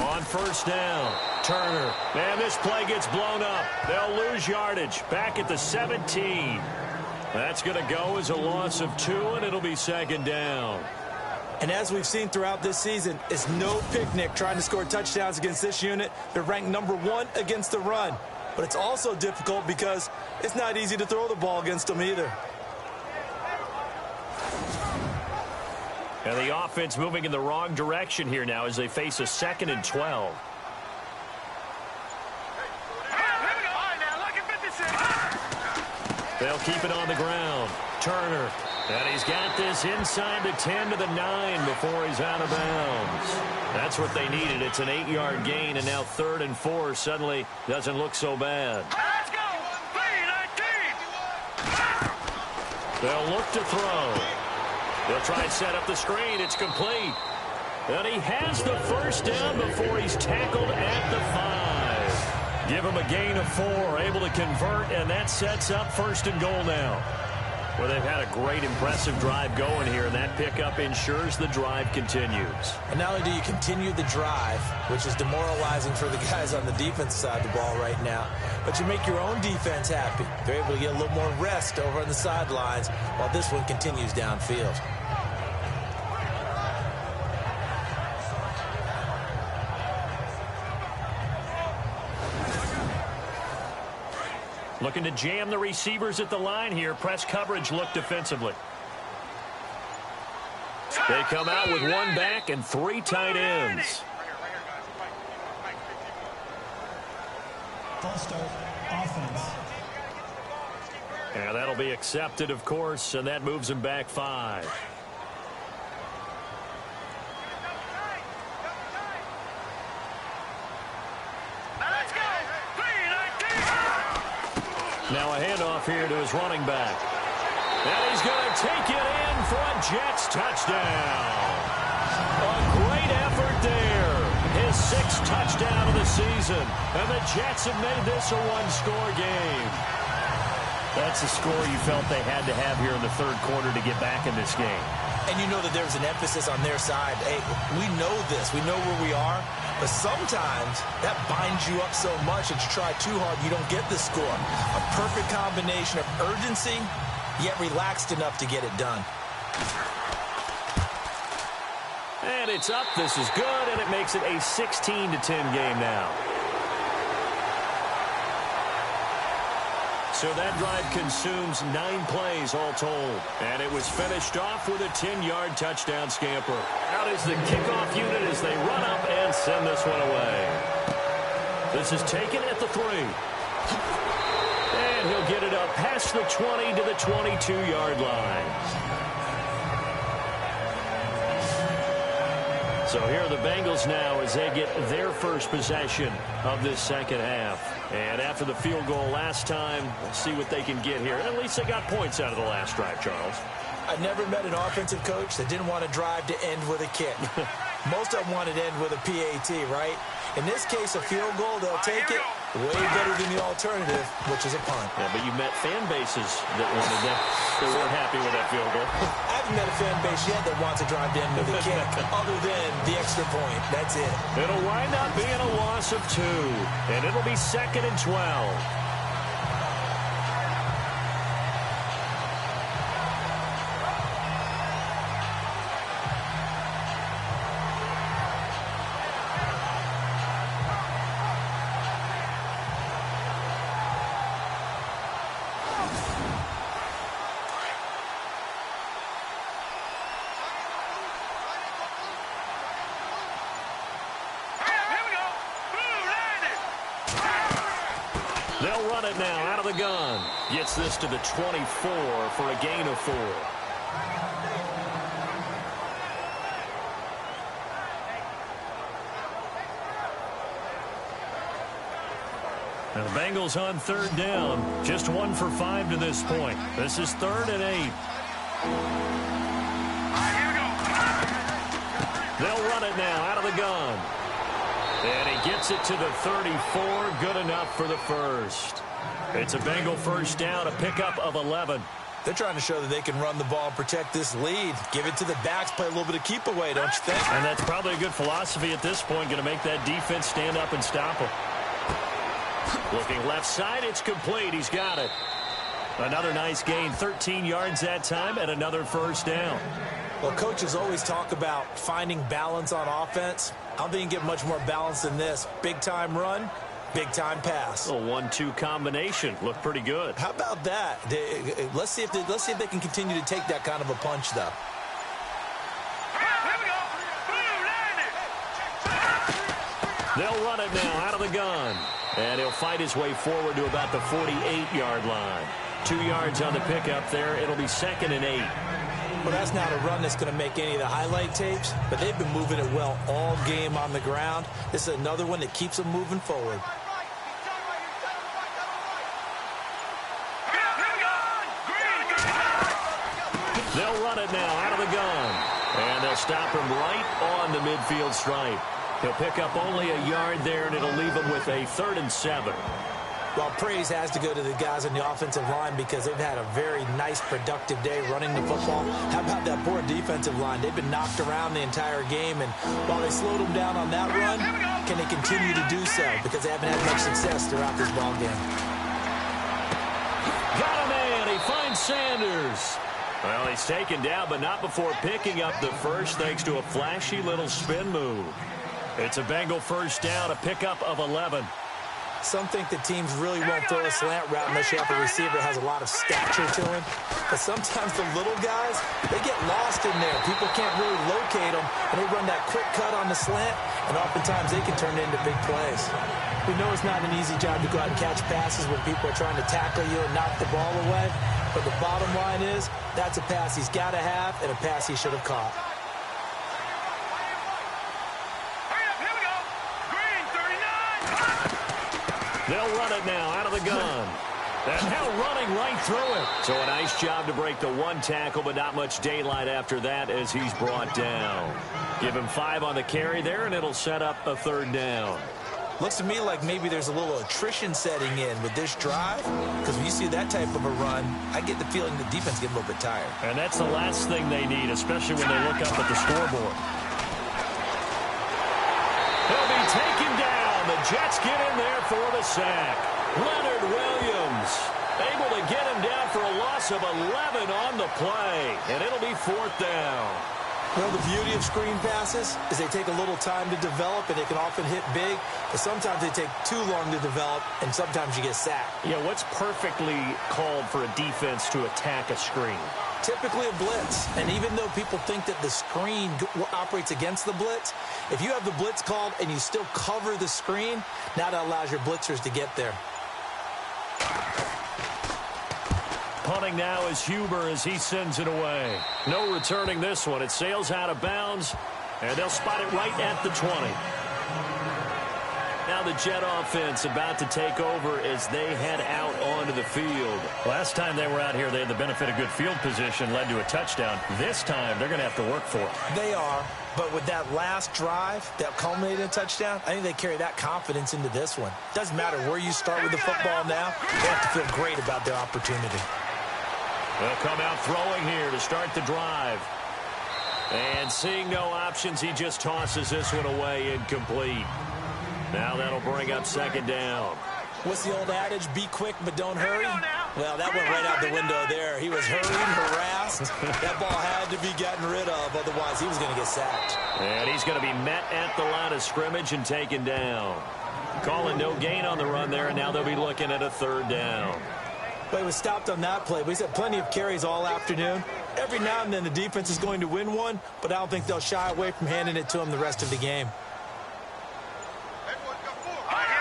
On 1st down, Turner. Man, this play gets blown up. They'll lose yardage. Back at the 17. That's going to go as a loss of 2, and it'll be 2nd down. And as we've seen throughout this season, it's no picnic trying to score touchdowns against this unit. They're ranked number 1 against the run. But it's also difficult because it's not easy to throw the ball against them either. And the offense moving in the wrong direction here now as they face a 2nd and 12. They'll keep it on the ground. Turner. And he's got this inside the 10 to the 9 before he's out of bounds. That's what they needed. It's an 8-yard gain, and now 3rd and 4 suddenly doesn't look so bad. Let's go. 3-19. They'll look to throw. They'll try and set up the screen. It's complete. And he has the 1st down before he's tackled at the 5. Give him a gain of 4, able to convert, and that sets up 1st and goal now. Well, they've had a great, impressive drive going here, and that pickup ensures the drive continues. And not only do you continue the drive, which is demoralizing for the guys on the defense side of the ball right now, but you make your own defense happy. They're able to get a little more rest over on the sidelines while this one continues downfield. Looking to jam the receivers at the line here. Press coverage look defensively. They come out with one back and 3 tight ends. False start, offense. And that'll be accepted, of course, and that moves him back 5. Now a handoff here to his running back. And he's going to take it in for a Jets touchdown. A great effort there. His 6th touchdown of the season. And the Jets have made this a one-score game. That's the score you felt they had to have here in the third quarter to get back in this game. And you know that there's an emphasis on their side. Hey, we know this. We know where we are. But sometimes that binds you up so much that you try too hard, you don't get the score. A perfect combination of urgency, yet relaxed enough to get it done. And it's up. This is good, and it makes it a 16-10 game now. So that drive consumes 9 plays all told. And it was finished off with a 10-yard touchdown scamper. Out is the kickoff unit as they run up and send this one away. This is taken at the 3. And he'll get it up past the 20 to the 22-yard line. So here are the Bengals now as they get their first possession of this second half. And after the field goal last time, we'll see what they can get here. At least they got points out of the last drive, Charles. I never met an offensive coach that didn't want to drive to end with a kick. Most of them wanted to end with a PAT, right? In this case, a field goal, they'll take it. Way better than the alternative, which is a punt. Yeah, but you met fan bases that wanted that. They weren't happy with that field goal. I haven't met a fan base yet that wants to drive to end with a kick, other than the extra point. That's it. It'll wind up being a loss of 2, and it'll be 2nd and 12. They'll run it now out of the gun. Gets this to the 24 for a gain of 4. Now the Bengals on 3rd down. Just 1 for 5 to this point. This is 3rd and 8. They'll run it now out of the gun. And he gets it to the 34. Good enough for the first. It's a Bengal first down, a pickup of 11. They're trying to show that they can run the ball and protect this lead. Give it to the backs, play a little bit of keep away, don't you think? And that's probably a good philosophy at this point, going to make that defense stand up and stop him. Looking left side, it's complete. He's got it. Another nice gain, 13 yards that time, and another first down. Well, coaches always talk about finding balance on offense. I don't think you get much more balance than this. Big-time run, big-time pass. A 1-2 combination. Looked pretty good. How about that? Let's see if they can continue to take that kind of a punch, though. They'll run it now out of the gun. And he'll fight his way forward to about the 48-yard line. 2 yards on the pickup there. It'll be 2nd and 8. Well, that's not a run that's going to make any of the highlight tapes, but they've been moving it well all game on the ground. This is another one that keeps them moving forward. They'll run it now out of the gun. And they'll stop him right on the midfield stripe. He'll pick up only a yard there, and it'll leave him with a 3rd and 7. Well, praise has to go to the guys on the offensive line because they've had a very nice, productive day running the football. How about that poor defensive line? They've been knocked around the entire game, and while they slowed them down on that run, can they continue to do so? Because they haven't had much success throughout this ball game. Got a man. He finds Sanders. Well, he's taken down, but not before picking up the first thanks to a flashy little spin move. It's a Bengal first down, a pickup of 11. Some think that teams really won't throw a slant route unless you have a receiver that has a lot of stature to him. But sometimes the little guys, they get lost in there. People can't really locate them, and they run that quick cut on the slant, and oftentimes they can turn it into big plays. We know it's not an easy job to go out and catch passes when people are trying to tackle you and knock the ball away. But the bottom line is, that's a pass he's got to have and a pass he should have caught. They'll run it now out of the gun. And now running right through it. So a nice job to break the one tackle, but not much daylight after that as he's brought down. Give him 5 on the carry there, and it'll set up a 3rd down. Looks to me like maybe there's a little attrition setting in with this drive, because when you see that type of a run, I get the feeling the defense get a little bit tired. And that's the last thing they need, especially when they look up at the scoreboard. He'll be taken down. The Jets get in there for the sack. Leonard Williams able to get him down for a loss of 11 on the play, and it'll be 4th down. Well, the beauty of screen passes is they take a little time to develop, and they can often hit big, but sometimes they take too long to develop, and sometimes you get sacked. Yeah, what's perfectly called for a defense to attack a screen? Typically a blitz, and even though people think that the screen operates against the blitz, if you have the blitz called and you still cover the screen, now that allows your blitzers to get there. Punting now is Huber as he sends it away. No returning this one. It sails out of bounds, and they'll spot it right at the 20. Now the Jet offense about to take over as they head out onto the field. Last time they were out here, they had the benefit of good field position, led to a touchdown. This time, they're going to have to work for it. They are, but with that last drive that culminated in a touchdown, I think they carry that confidence into this one. Doesn't matter where you start with the football now, they have to feel great about their opportunity. They'll come out throwing here to start the drive. And seeing no options, he just tosses this one away incomplete. Now that'll bring up 2nd down. What's the old adage? Be quick, but don't hurry. Well, that went right out the window there. He was hurried, harassed. That ball had to be gotten rid of, otherwise he was going to get sacked. And he's going to be met at the line of scrimmage and taken down. Calling no gain on the run there, and now they'll be looking at a 3rd down. Well, he was stopped on that play, but he's had plenty of carries all afternoon. Every now and then the defense is going to win one, but I don't think they'll shy away from handing it to him the rest of the game. Here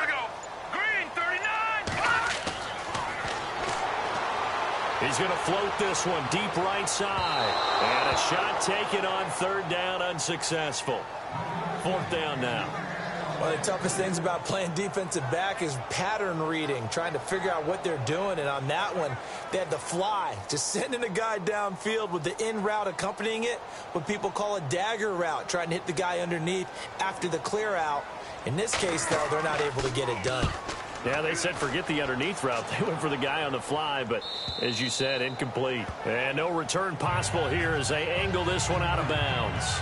we go. Green, 39. He's going to float this one deep right side. And a shot taken on 3rd down, unsuccessful. 4th down now. One of the toughest things about playing defensive back is pattern reading, trying to figure out what they're doing. And on that one, they had to fly, just sending a guy downfield with the in route accompanying it, what people call a dagger route, trying to hit the guy underneath after the clear out. In this case, though, they're not able to get it done. Yeah, they said forget the underneath route. They went for the guy on the fly, but as you said, incomplete. And no return possible here as they angle this one out of bounds.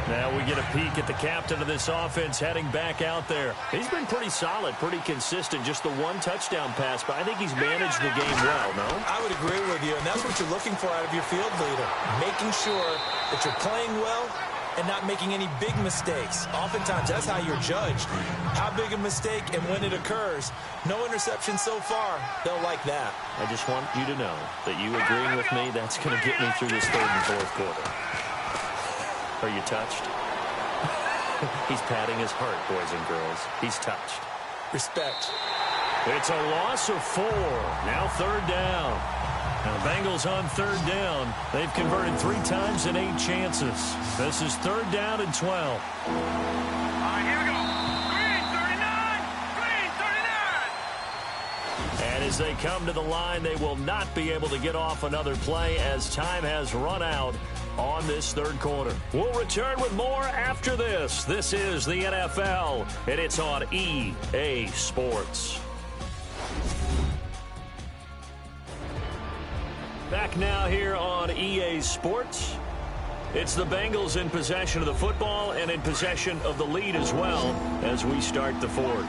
Now we get a peek at the captain of this offense heading back out there. He's been pretty solid, pretty consistent, just the one touchdown pass, but I think he's managed the game well, no? I would agree with you, and that's what you're looking for out of your field leader, making sure that you're playing well and not making any big mistakes. Oftentimes, that's how you're judged. How big a mistake and when it occurs. No interception so far. They'll like that. I just want you to know that you agreeing with me, that's going to get me through this 3rd and 4th quarter. Are you touched? He's patting his heart, boys and girls. He's touched. Respect. It's a loss of 4. Now 3rd down. Now the Bengals on 3rd down. They've converted 3 times in 8 chances. This is 3rd down and 12. Here we go. Green, 39. Green, 39. And as they come to the line, they will not be able to get off another play as time has run out on this 3rd quarter. We'll return with more after this. This is the NFL, and it's on EA Sports. Back now here on EA Sports. It's the Bengals in possession of the football and in possession of the lead as well as we start the 4th.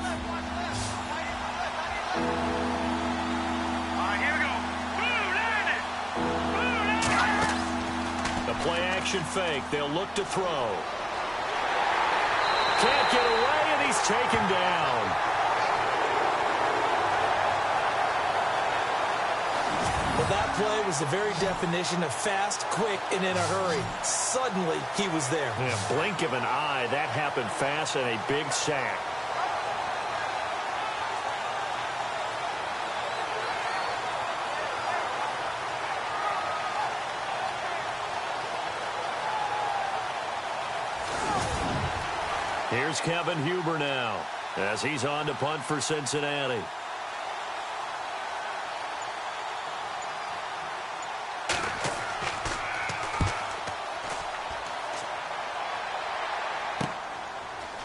Play-action fake. They'll look to throw. Can't get away, and he's taken down. Well, that play was the very definition of fast, quick, and in a hurry. Suddenly, he was there. Yeah, blink of an eye. That happened fast and a big sack. Here's Kevin Huber now as he's on to punt for Cincinnati.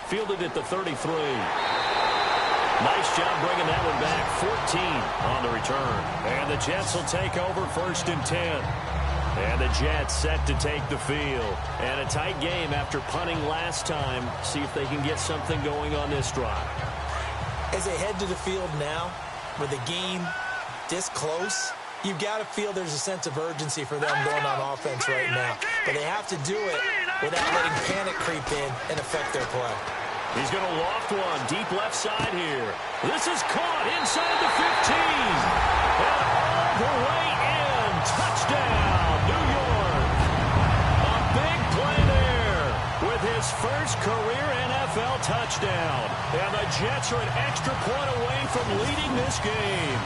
Fielded at the 33. Nice job bringing that one back. 14 on the return. And the Jets will take over 1st and 10. And the Jets set to take the field. And a tight game after punting last time. See if they can get something going on this drive. As they head to the field now, with the game this close, you've got to feel there's a sense of urgency for them going on offense right now. But they have to do it without letting panic creep in and affect their play. He's going to loft one deep left side here. This is caught inside the 15. And all the way in. Touchdown, New York. A big play there with his first career NFL touchdown. And the Jets are an extra point away from leading this game.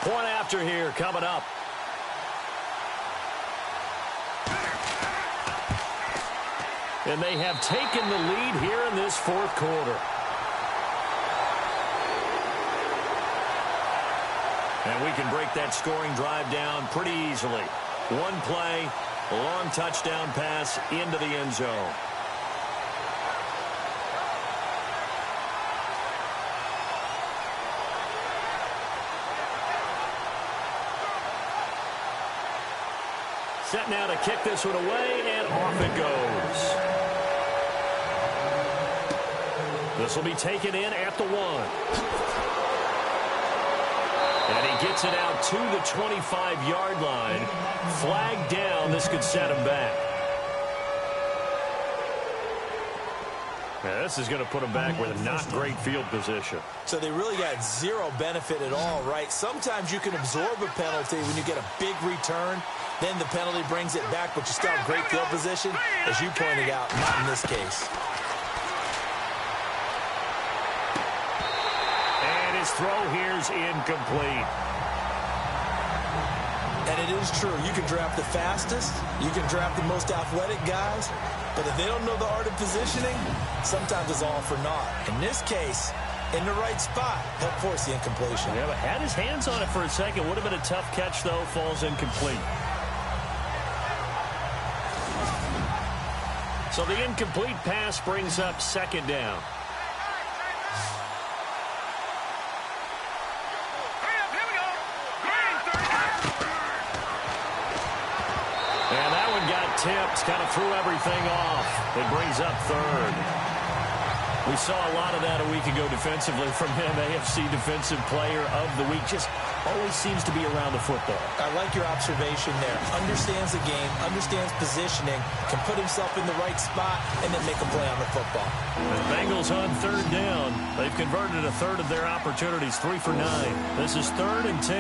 Point after here coming up. And they have taken the lead here in this 4th quarter. And we can break that scoring drive down pretty easily. One play, a long touchdown pass into the end zone. Set now to kick this one away, and off it goes. This will be taken in at the 1. And he gets it out to the 25-yard line. Flag down. This could set him back. Yeah, this is going to put him back with a not great field position. So they really got zero benefit at all, right? Sometimes you can absorb a penalty when you get a big return. Then the penalty brings it back, but you still have great field position. As you pointed out, not in this case. And his throw here's incomplete. And it is true. You can draft the fastest. You can draft the most athletic guys. But if they don't know the art of positioning, sometimes it's all for naught. In this case, in the right spot, he'll force the incompletion. Yeah, but had his hands on it for a second. Would have been a tough catch, though. Falls incomplete. So the incomplete pass brings up 2nd down. And that one got tipped, kind of threw everything off. It brings up 3rd. We saw a lot of that a week ago defensively from him. AFC Defensive Player of the Week. Just always seems to be around the football. I like your observation there. Understands the game, understands positioning, can put himself in the right spot, and then make a play on the football. The Bengals on 3rd down. They've converted a third of their opportunities, 3 for 9. This is 3rd and 10.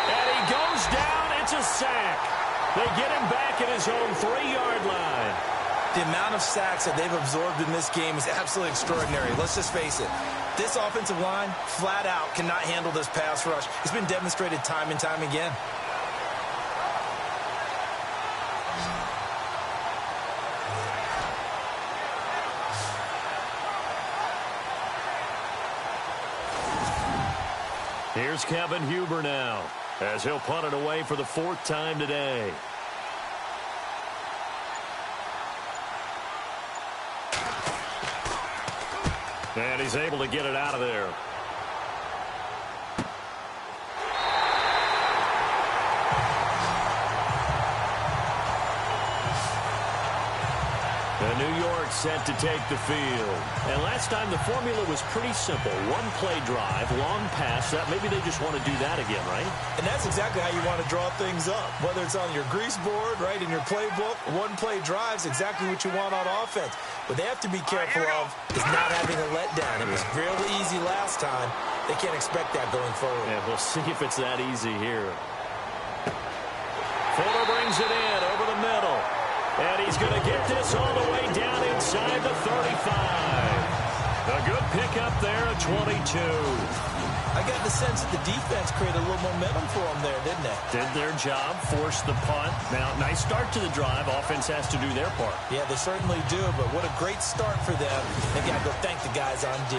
And he goes down. It's a sack. They get him back at his own 3-yard line. The amount of sacks that they've absorbed in this game is absolutely extraordinary. Let's just face it. This offensive line, flat out, cannot handle this pass rush. It's been demonstrated time and time again. Here's Kevin Huber now, as he'll punt it away for the 4th time today. And he's able to get it out of there. New York set to take the field. And last time the formula was pretty simple. One play drive, long pass. That maybe they just want to do that again, right? And that's exactly how you want to draw things up. Whether it's on your grease board, right, in your playbook, one play drive's exactly what you want on offense. What they have to be careful of is not having a letdown. It was really easy last time. They can't expect that going forward. Yeah, we'll see if it's that easy here. Fuller brings it in over the middle. And he's going to get this all the way down inside the 35. A good pickup there at 22. I got the sense that the defense created a little momentum for them there, didn't they? Did their job, forced the punt. Now, nice start to the drive. Offense has to do their part. Yeah, they certainly do, but what a great start for them. They got to go thank the guys on D.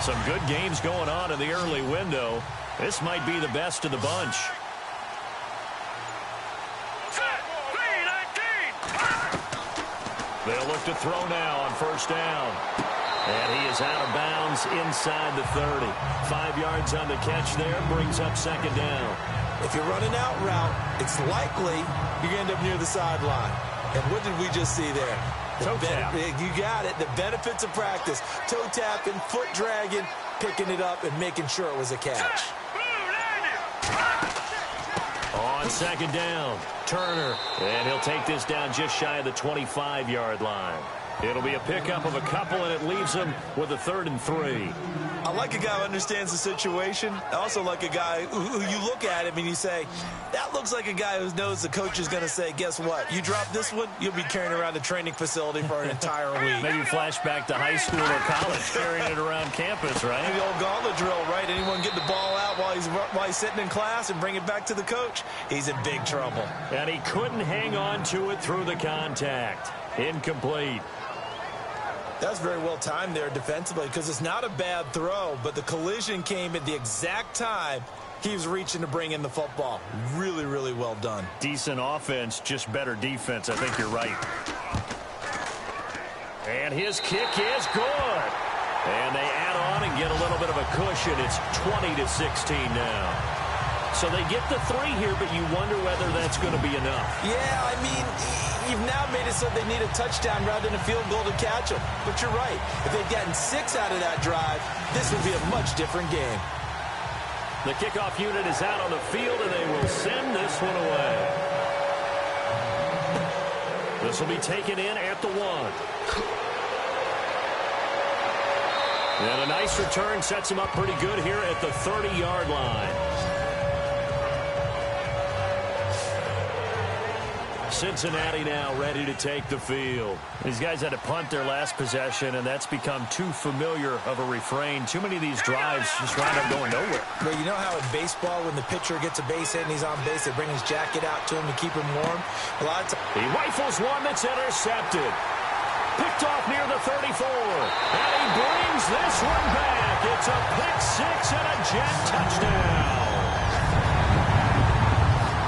Some good games going on in the early window. This might be the best of the bunch. They'll look to throw now on first down. And he is out of bounds inside the 30. 5 yards on the catch there, brings up second down. If you're running out route, it's likely you're going to end up near the sideline. And what did we just see there? Toe tap. You got it. The benefits of practice. Toe tapping, foot dragging, picking it up, and making sure it was a catch. On second down, Turner. And he'll take this down just shy of the 25-yard line. It'll be a pickup of a couple, and it leaves him with a 3rd and 3. I like a guy who understands the situation. I also like a guy who you look at him and you say, that looks like a guy who knows the coach is going to say, guess what? You drop this one, you'll be carrying around the training facility for an entire week. Maybe flashback to high school or college, carrying it around campus, right? Maybe the old gauntlet drill, right? Anyone get the ball out while he's sitting in class and bring it back to the coach? He's in big trouble. And he couldn't hang on to it through the contact. Incomplete. That was very well timed there defensively because it's not a bad throw, but the collision came at the exact time he was reaching to bring in the football. Really, really well done. Decent offense, just better defense. I think you're right. And his kick is good. And they add on and get a little bit of a cushion. It's 20-16 now. So they get the 3 here, but you wonder whether that's going to be enough. Yeah, I mean, you've now made it so they need a touchdown rather than a field goal to catch them. But you're right. If they'd gotten 6 out of that drive, this would be a much different game. The kickoff unit is out on the field, and they will send this one away. This will be taken in at the 1. And a nice return sets him up pretty good here at the 30-yard line. Cincinnati now ready to take the field. These guys had to punt their last possession, and that's become too familiar of a refrain. Too many of these drives just wind up going nowhere. Well, you know how in baseball, when the pitcher gets a base hit and he's on base, they bring his jacket out to him to keep him warm? A lot of times. He rifles one that's intercepted. Picked off near the 34. And he brings this one back. It's a pick 6 and a Jet touchdown.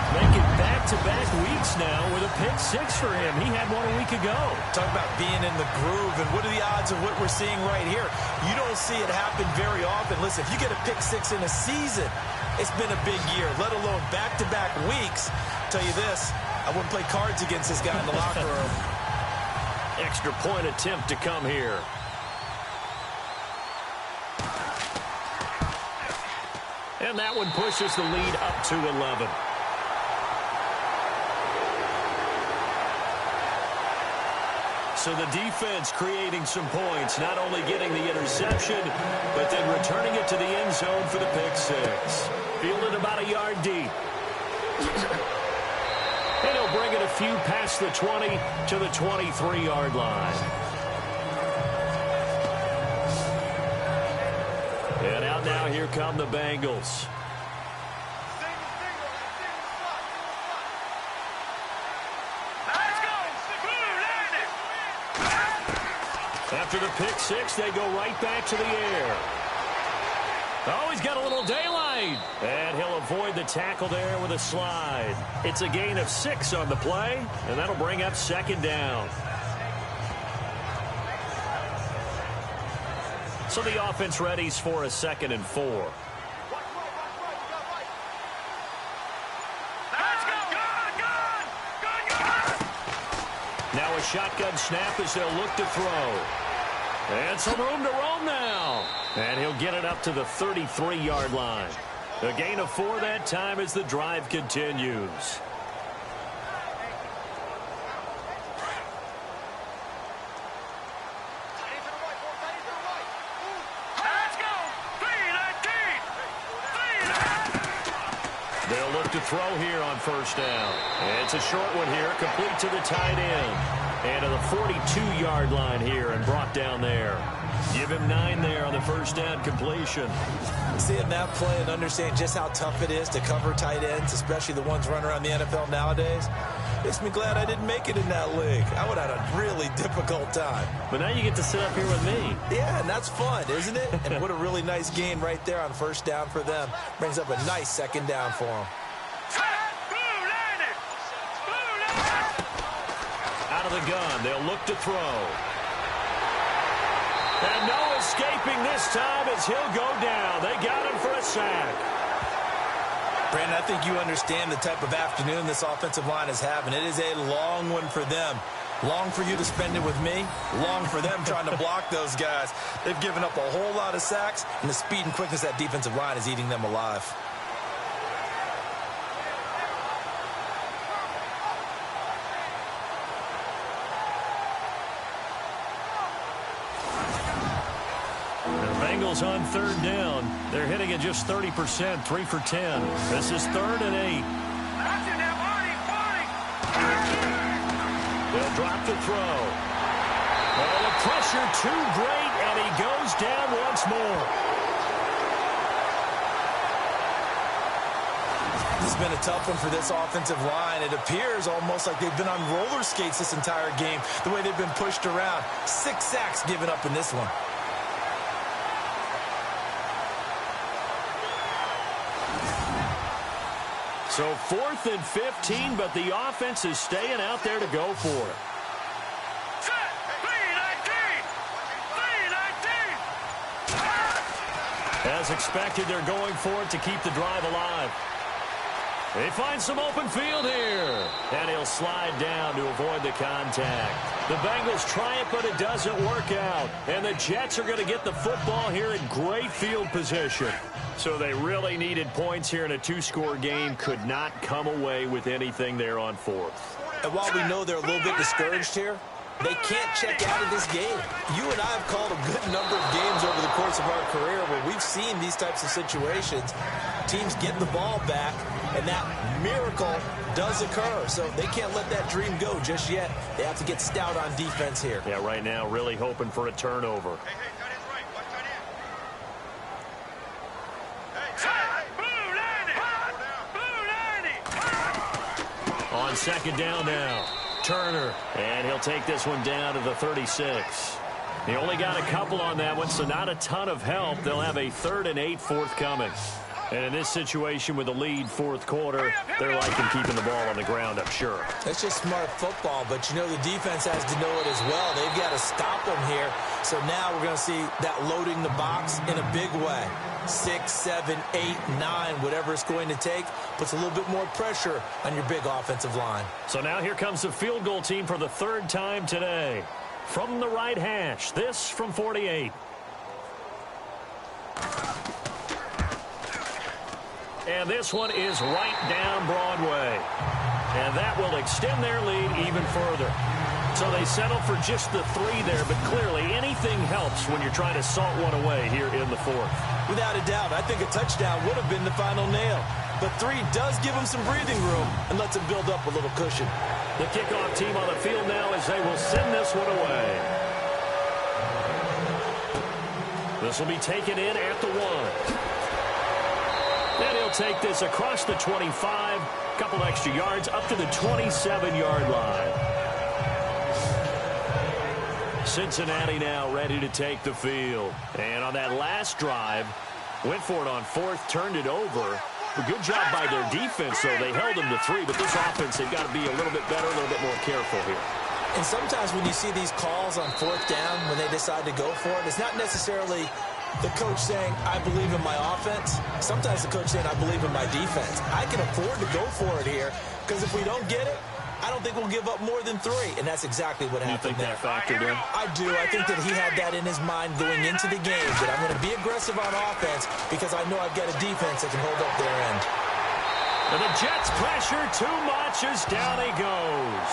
Making back-to-back weeks now with a pick 6 for him. He had one a week ago. Talk about being in the groove, and what are the odds of what we're seeing right here? You don't see it happen very often. Listen, if you get a pick 6 in a season, it's been a big year, let alone back-to-back weeks. I'll tell you this, I wouldn't play cards against this guy in the locker room. Extra point attempt to come here. And that one pushes the lead up to 11. So the defense creating some points, not only getting the interception, but then returning it to the end zone for the pick 6. Fielded about a yard deep. And he'll bring it a few past the 20 to the 23-yard line. And out now, here come the Bengals. After the pick 6, they go right back to the air. Oh, he's got a little daylight. And he'll avoid the tackle there with a slide. It's a gain of 6 on the play, and that'll bring up second down. So the offense readies for a 2nd and 4. Now a shotgun snap as they'll look to throw. And some room to roam now. And he'll get it up to the 33-yard line. A gain of 4 that time as the drive continues. They'll look to throw here on first down. And it's a short one here, complete to the tight end. And to the 42-yard line here and brought down there. Give him 9 there on the first down completion. Seeing that play and understanding just how tough it is to cover tight ends, especially the ones running around the NFL nowadays, makes me glad I didn't make it in that league. I would have had a really difficult time. But now you get to sit up here with me. Yeah, and that's fun, isn't it? And what a really nice gain right there on first down for them. Brings up a nice second down for them. Out of the gun, they'll look to throw. And no escaping this time as he'll go down. They got him for a sack. Brandon, I think you understand the type of afternoon this offensive line is having. It is a long one for them. Long for you to spend it with me. Long for them trying to block those guys. They've given up a whole lot of sacks, and the speed and quickness of that defensive line is eating them alive. Bengals on third down. They're hitting at just 30%, 3 for 10. This is 3rd and 8. They'll drop the throw. Oh, the pressure too great, and he goes down once more. This has been a tough one for this offensive line. It appears almost like they've been on roller skates this entire game, the way they've been pushed around. 6 sacks given up in this one. So 4th and 15, but the offense is staying out there to go for it. As expected, they're going for it to keep the drive alive. They find some open field here. And he'll slide down to avoid the contact. The Bengals try it, but it doesn't work out. And the Jets are going to get the football here in great field position. So they really needed points here in a 2-score game. Could not come away with anything there on 4th. And while we know they're a little bit discouraged here, they can't check out of this game. You and I have called a good number of games over the course of our career where we've seen these types of situations. Teams get the ball back, and that miracle does occur. So they can't let that dream go just yet. They have to get stout on defense here. Yeah, right now really hoping for a turnover. On second down now, Turner, and he'll take this one down to the 36. He only got a couple on that one, so not a ton of help. They'll have a 3rd and 8 forthcoming. And in this situation with the lead 4th quarter, they're liking keeping the ball on the ground, I'm sure. That's just smart football, but you know the defense has to know it as well. They've got to stop them here. So now we're going to see that loading the box in a big way. 6, 7, 8, 9, whatever it's going to take, puts a little bit more pressure on your big offensive line. So now here comes the field goal team for the 3rd time today. From the right hash, this from 48. And this one is right down Broadway. And that will extend their lead even further. So they settle for just the 3 there, but clearly anything helps when you're trying to salt one away here in the 4th. Without a doubt, I think a touchdown would have been the final nail. But 3 does give them some breathing room and lets them build up a little cushion. The kickoff team on the field now as they will send this one away. This will be taken in at the 1. And he'll take this across the 25, couple extra yards up to the 27-yard line. Cincinnati now ready to take the field. And on that last drive, went for it on 4th, turned it over. A good job by their defense, though. They held them to 3, but this offense, they've got to be a little bit better, a little bit more careful here. And sometimes when you see these calls on 4th down, when they decide to go for it, it's not necessarily the coach saying, I believe in my offense. Sometimes the coach saying, I believe in my defense. I can afford to go for it here because if we don't get it, I don't think we'll give up more than 3, and that's exactly what happened there. You think that factored in? I do. I think that he had that in his mind going into the game, that I'm going to be aggressive on offense because I know I've got a defense that can hold up their end. And the Jets pressure too much as down he goes.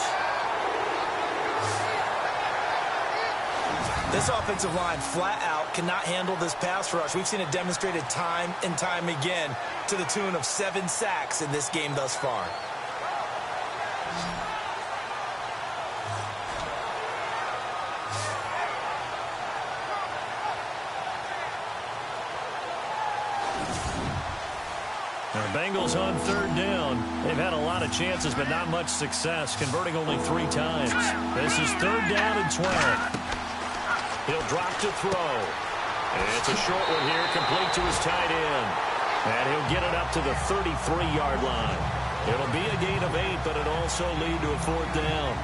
This offensive line flat out cannot handle this pass rush. We've seen it demonstrated time and time again to the tune of 7 sacks in this game thus far. The Bengals on 3rd down. They've had a lot of chances, but not much success, converting only 3 times. This is 3rd down and 12. He'll drop to throw. It's a short one here, complete to his tight end. And he'll get it up to the 33-yard line. It'll be a gain of 8, but it'll also lead to a 4th down.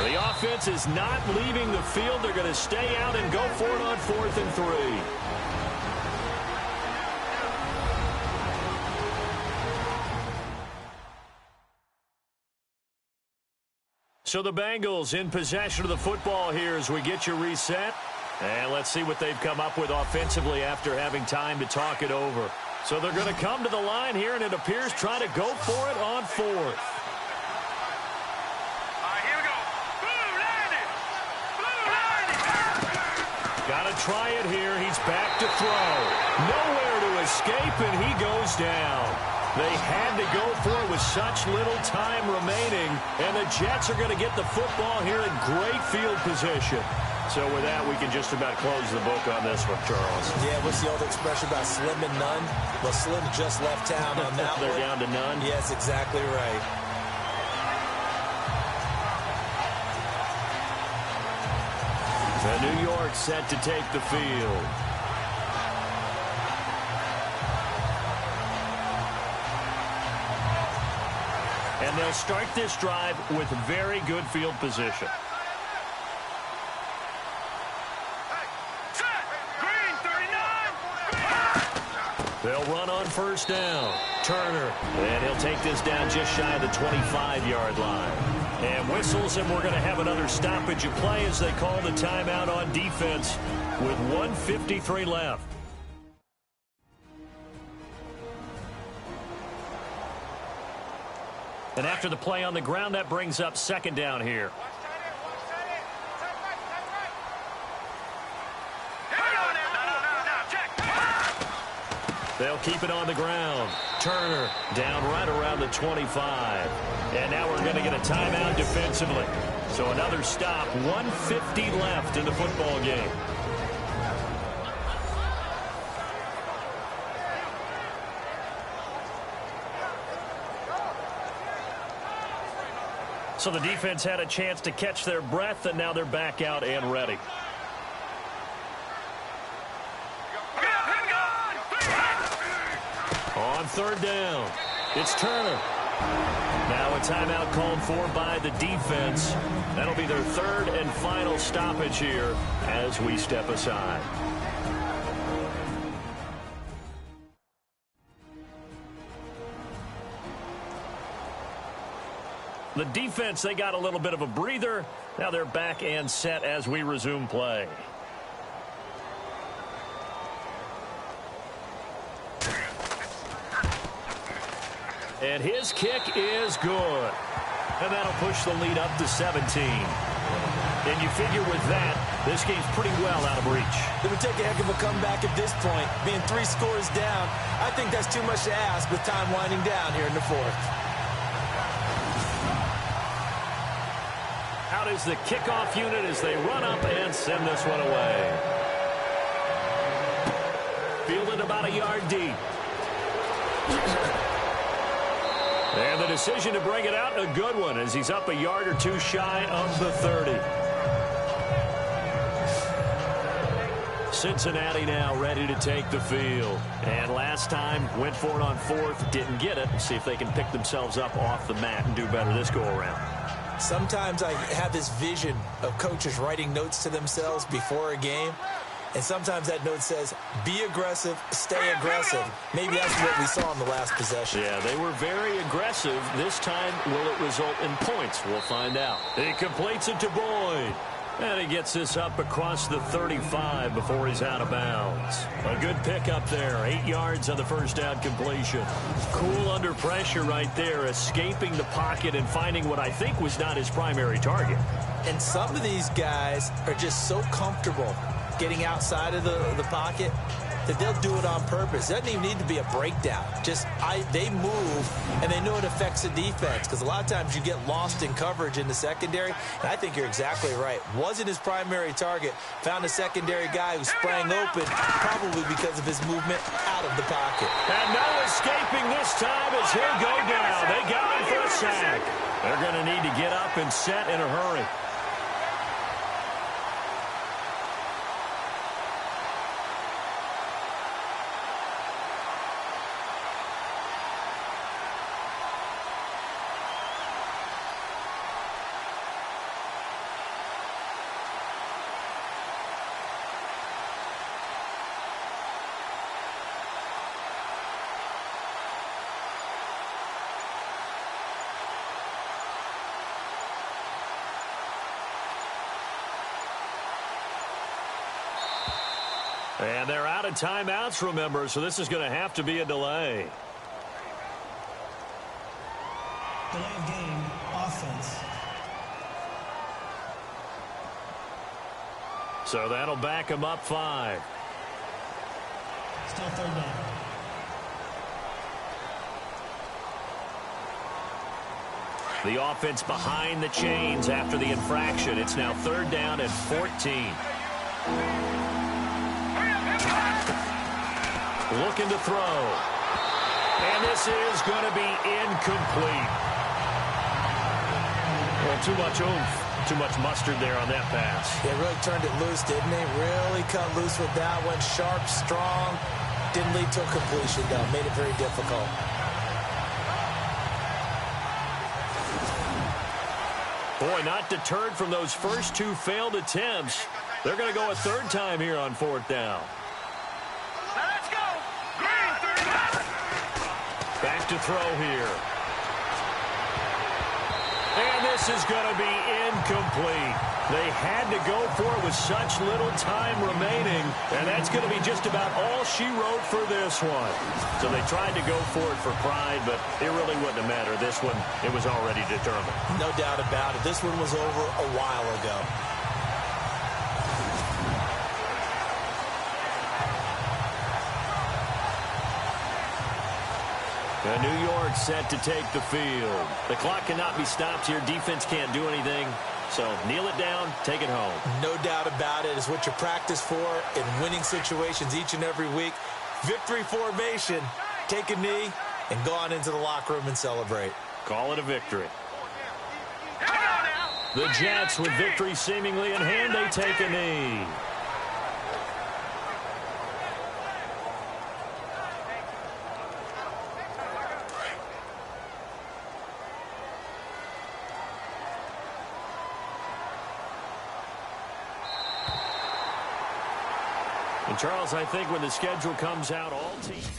The offense is not leaving the field. They're going to stay out and go for it on 4th and 3. So the Bengals in possession of the football here as we get you reset. And let's see what they've come up with offensively after having time to talk it over. So they're going to come to the line here, and it appears trying to go for it on 4th. All right, here we go. Blue landing. Blue landing. Got to try it here. He's back to throw. Nowhere to escape, and he goes down. They had to go for it with such little time remaining, and the Jets are going to get the football here in great field position. So with that, we can just about close the book on this one, Charles. Yeah, what's the old expression about slim and none? Well, Slim just left town on that They're one. down to none? Yes, exactly right. And New York set to take the field. And they'll start this drive with very good field position. Set. Green 39. They'll run on 1st down. Turner. And he'll take this down just shy of the 25-yard line. And whistles, and we're going to have another stoppage of play as they call the timeout on defense with 1:53 left. And after the play on the ground, that brings up 2nd down here. They'll keep it on the ground. Turner down right around the 25. And now we're going to get a timeout defensively. So another stop, 1:50 left in the football game. So the defense had a chance to catch their breath, and now they're back out and ready. On 3rd down, it's Turner. Now a timeout called for by the defense. That'll be their 3rd and final stoppage here as we step aside. The defense, they got a little bit of a breather. Now they're back and set as we resume play. And his kick is good. And that'll push the lead up to 17. And you figure with that, this game's pretty well out of reach. It would take a heck of a comeback at this point. Being 3 scores down, I think that's too much to ask with time winding down here in the 4th. Out is the kickoff unit as they run up and send this one away. Fielded about a yard deep. And the decision to bring it out, a good one, as he's up a yard or 2 shy of the 30. Cincinnati now ready to take the field. And last time, went for it on 4th, didn't get it. See if they can pick themselves up off the mat and do better this go-around. Sometimes I have this vision of coaches writing notes to themselves before a game. And sometimes that note says, be aggressive, stay aggressive. Maybe that's what we saw in the last possession. Yeah, they were very aggressive. This time, will it result in points? We'll find out. He completes it to Boyd. And he gets this up across the 35 before he's out of bounds. A good pickup there. 8 yards on the first down completion. Cool under pressure right there, escaping the pocket and finding what I think was not his primary target. And some of these guys are just so comfortable getting outside of the pocket that they'll do it on purpose. It doesn't even need to be a breakdown. They move, and they know it affects the defense, because a lot of times you get lost in coverage in the secondary, and I think you're exactly right. Wasn't his primary target. Found a secondary guy who sprang open, probably because of his movement out of the pocket. And no escaping this time as he'll go down. They got him for a sack. They're going to need to get up and set in a hurry. And they're out of timeouts, remember, so this is going to have to be a delay. Delay of game, offense. So that'll back them up 5. Still third down. The offense behind the chains after the infraction. It's now third down and 14. Looking to throw. And this is going to be incomplete. Well, too much oomph, too much mustard there on that pass. They really turned it loose, didn't they? Really cut loose with that one. Sharp, strong. Didn't lead to a completion, though. Made it very difficult. Boy, not deterred from those first 2 failed attempts. They're going to go a third time here on 4th down. Let's go. Green, third down. Back to throw here. And this is going to be incomplete. They had to go for it with such little time remaining, and that's going to be just about all she wrote for this one. So they tried to go for it for pride, but it really wouldn't have mattered. This one, it was already determined. No doubt about it. This one was over a while ago. And New York set to take the field. The clock cannot be stopped here. Defense can't do anything. So kneel it down, take it home. No doubt about it. It's what you practice for in winning situations each and every week. Victory formation. Take a knee and go on into the locker room and celebrate. Call it a victory. The Jets, with victory seemingly in hand, they take a knee. And Charles, I think when the schedule comes out, all teams...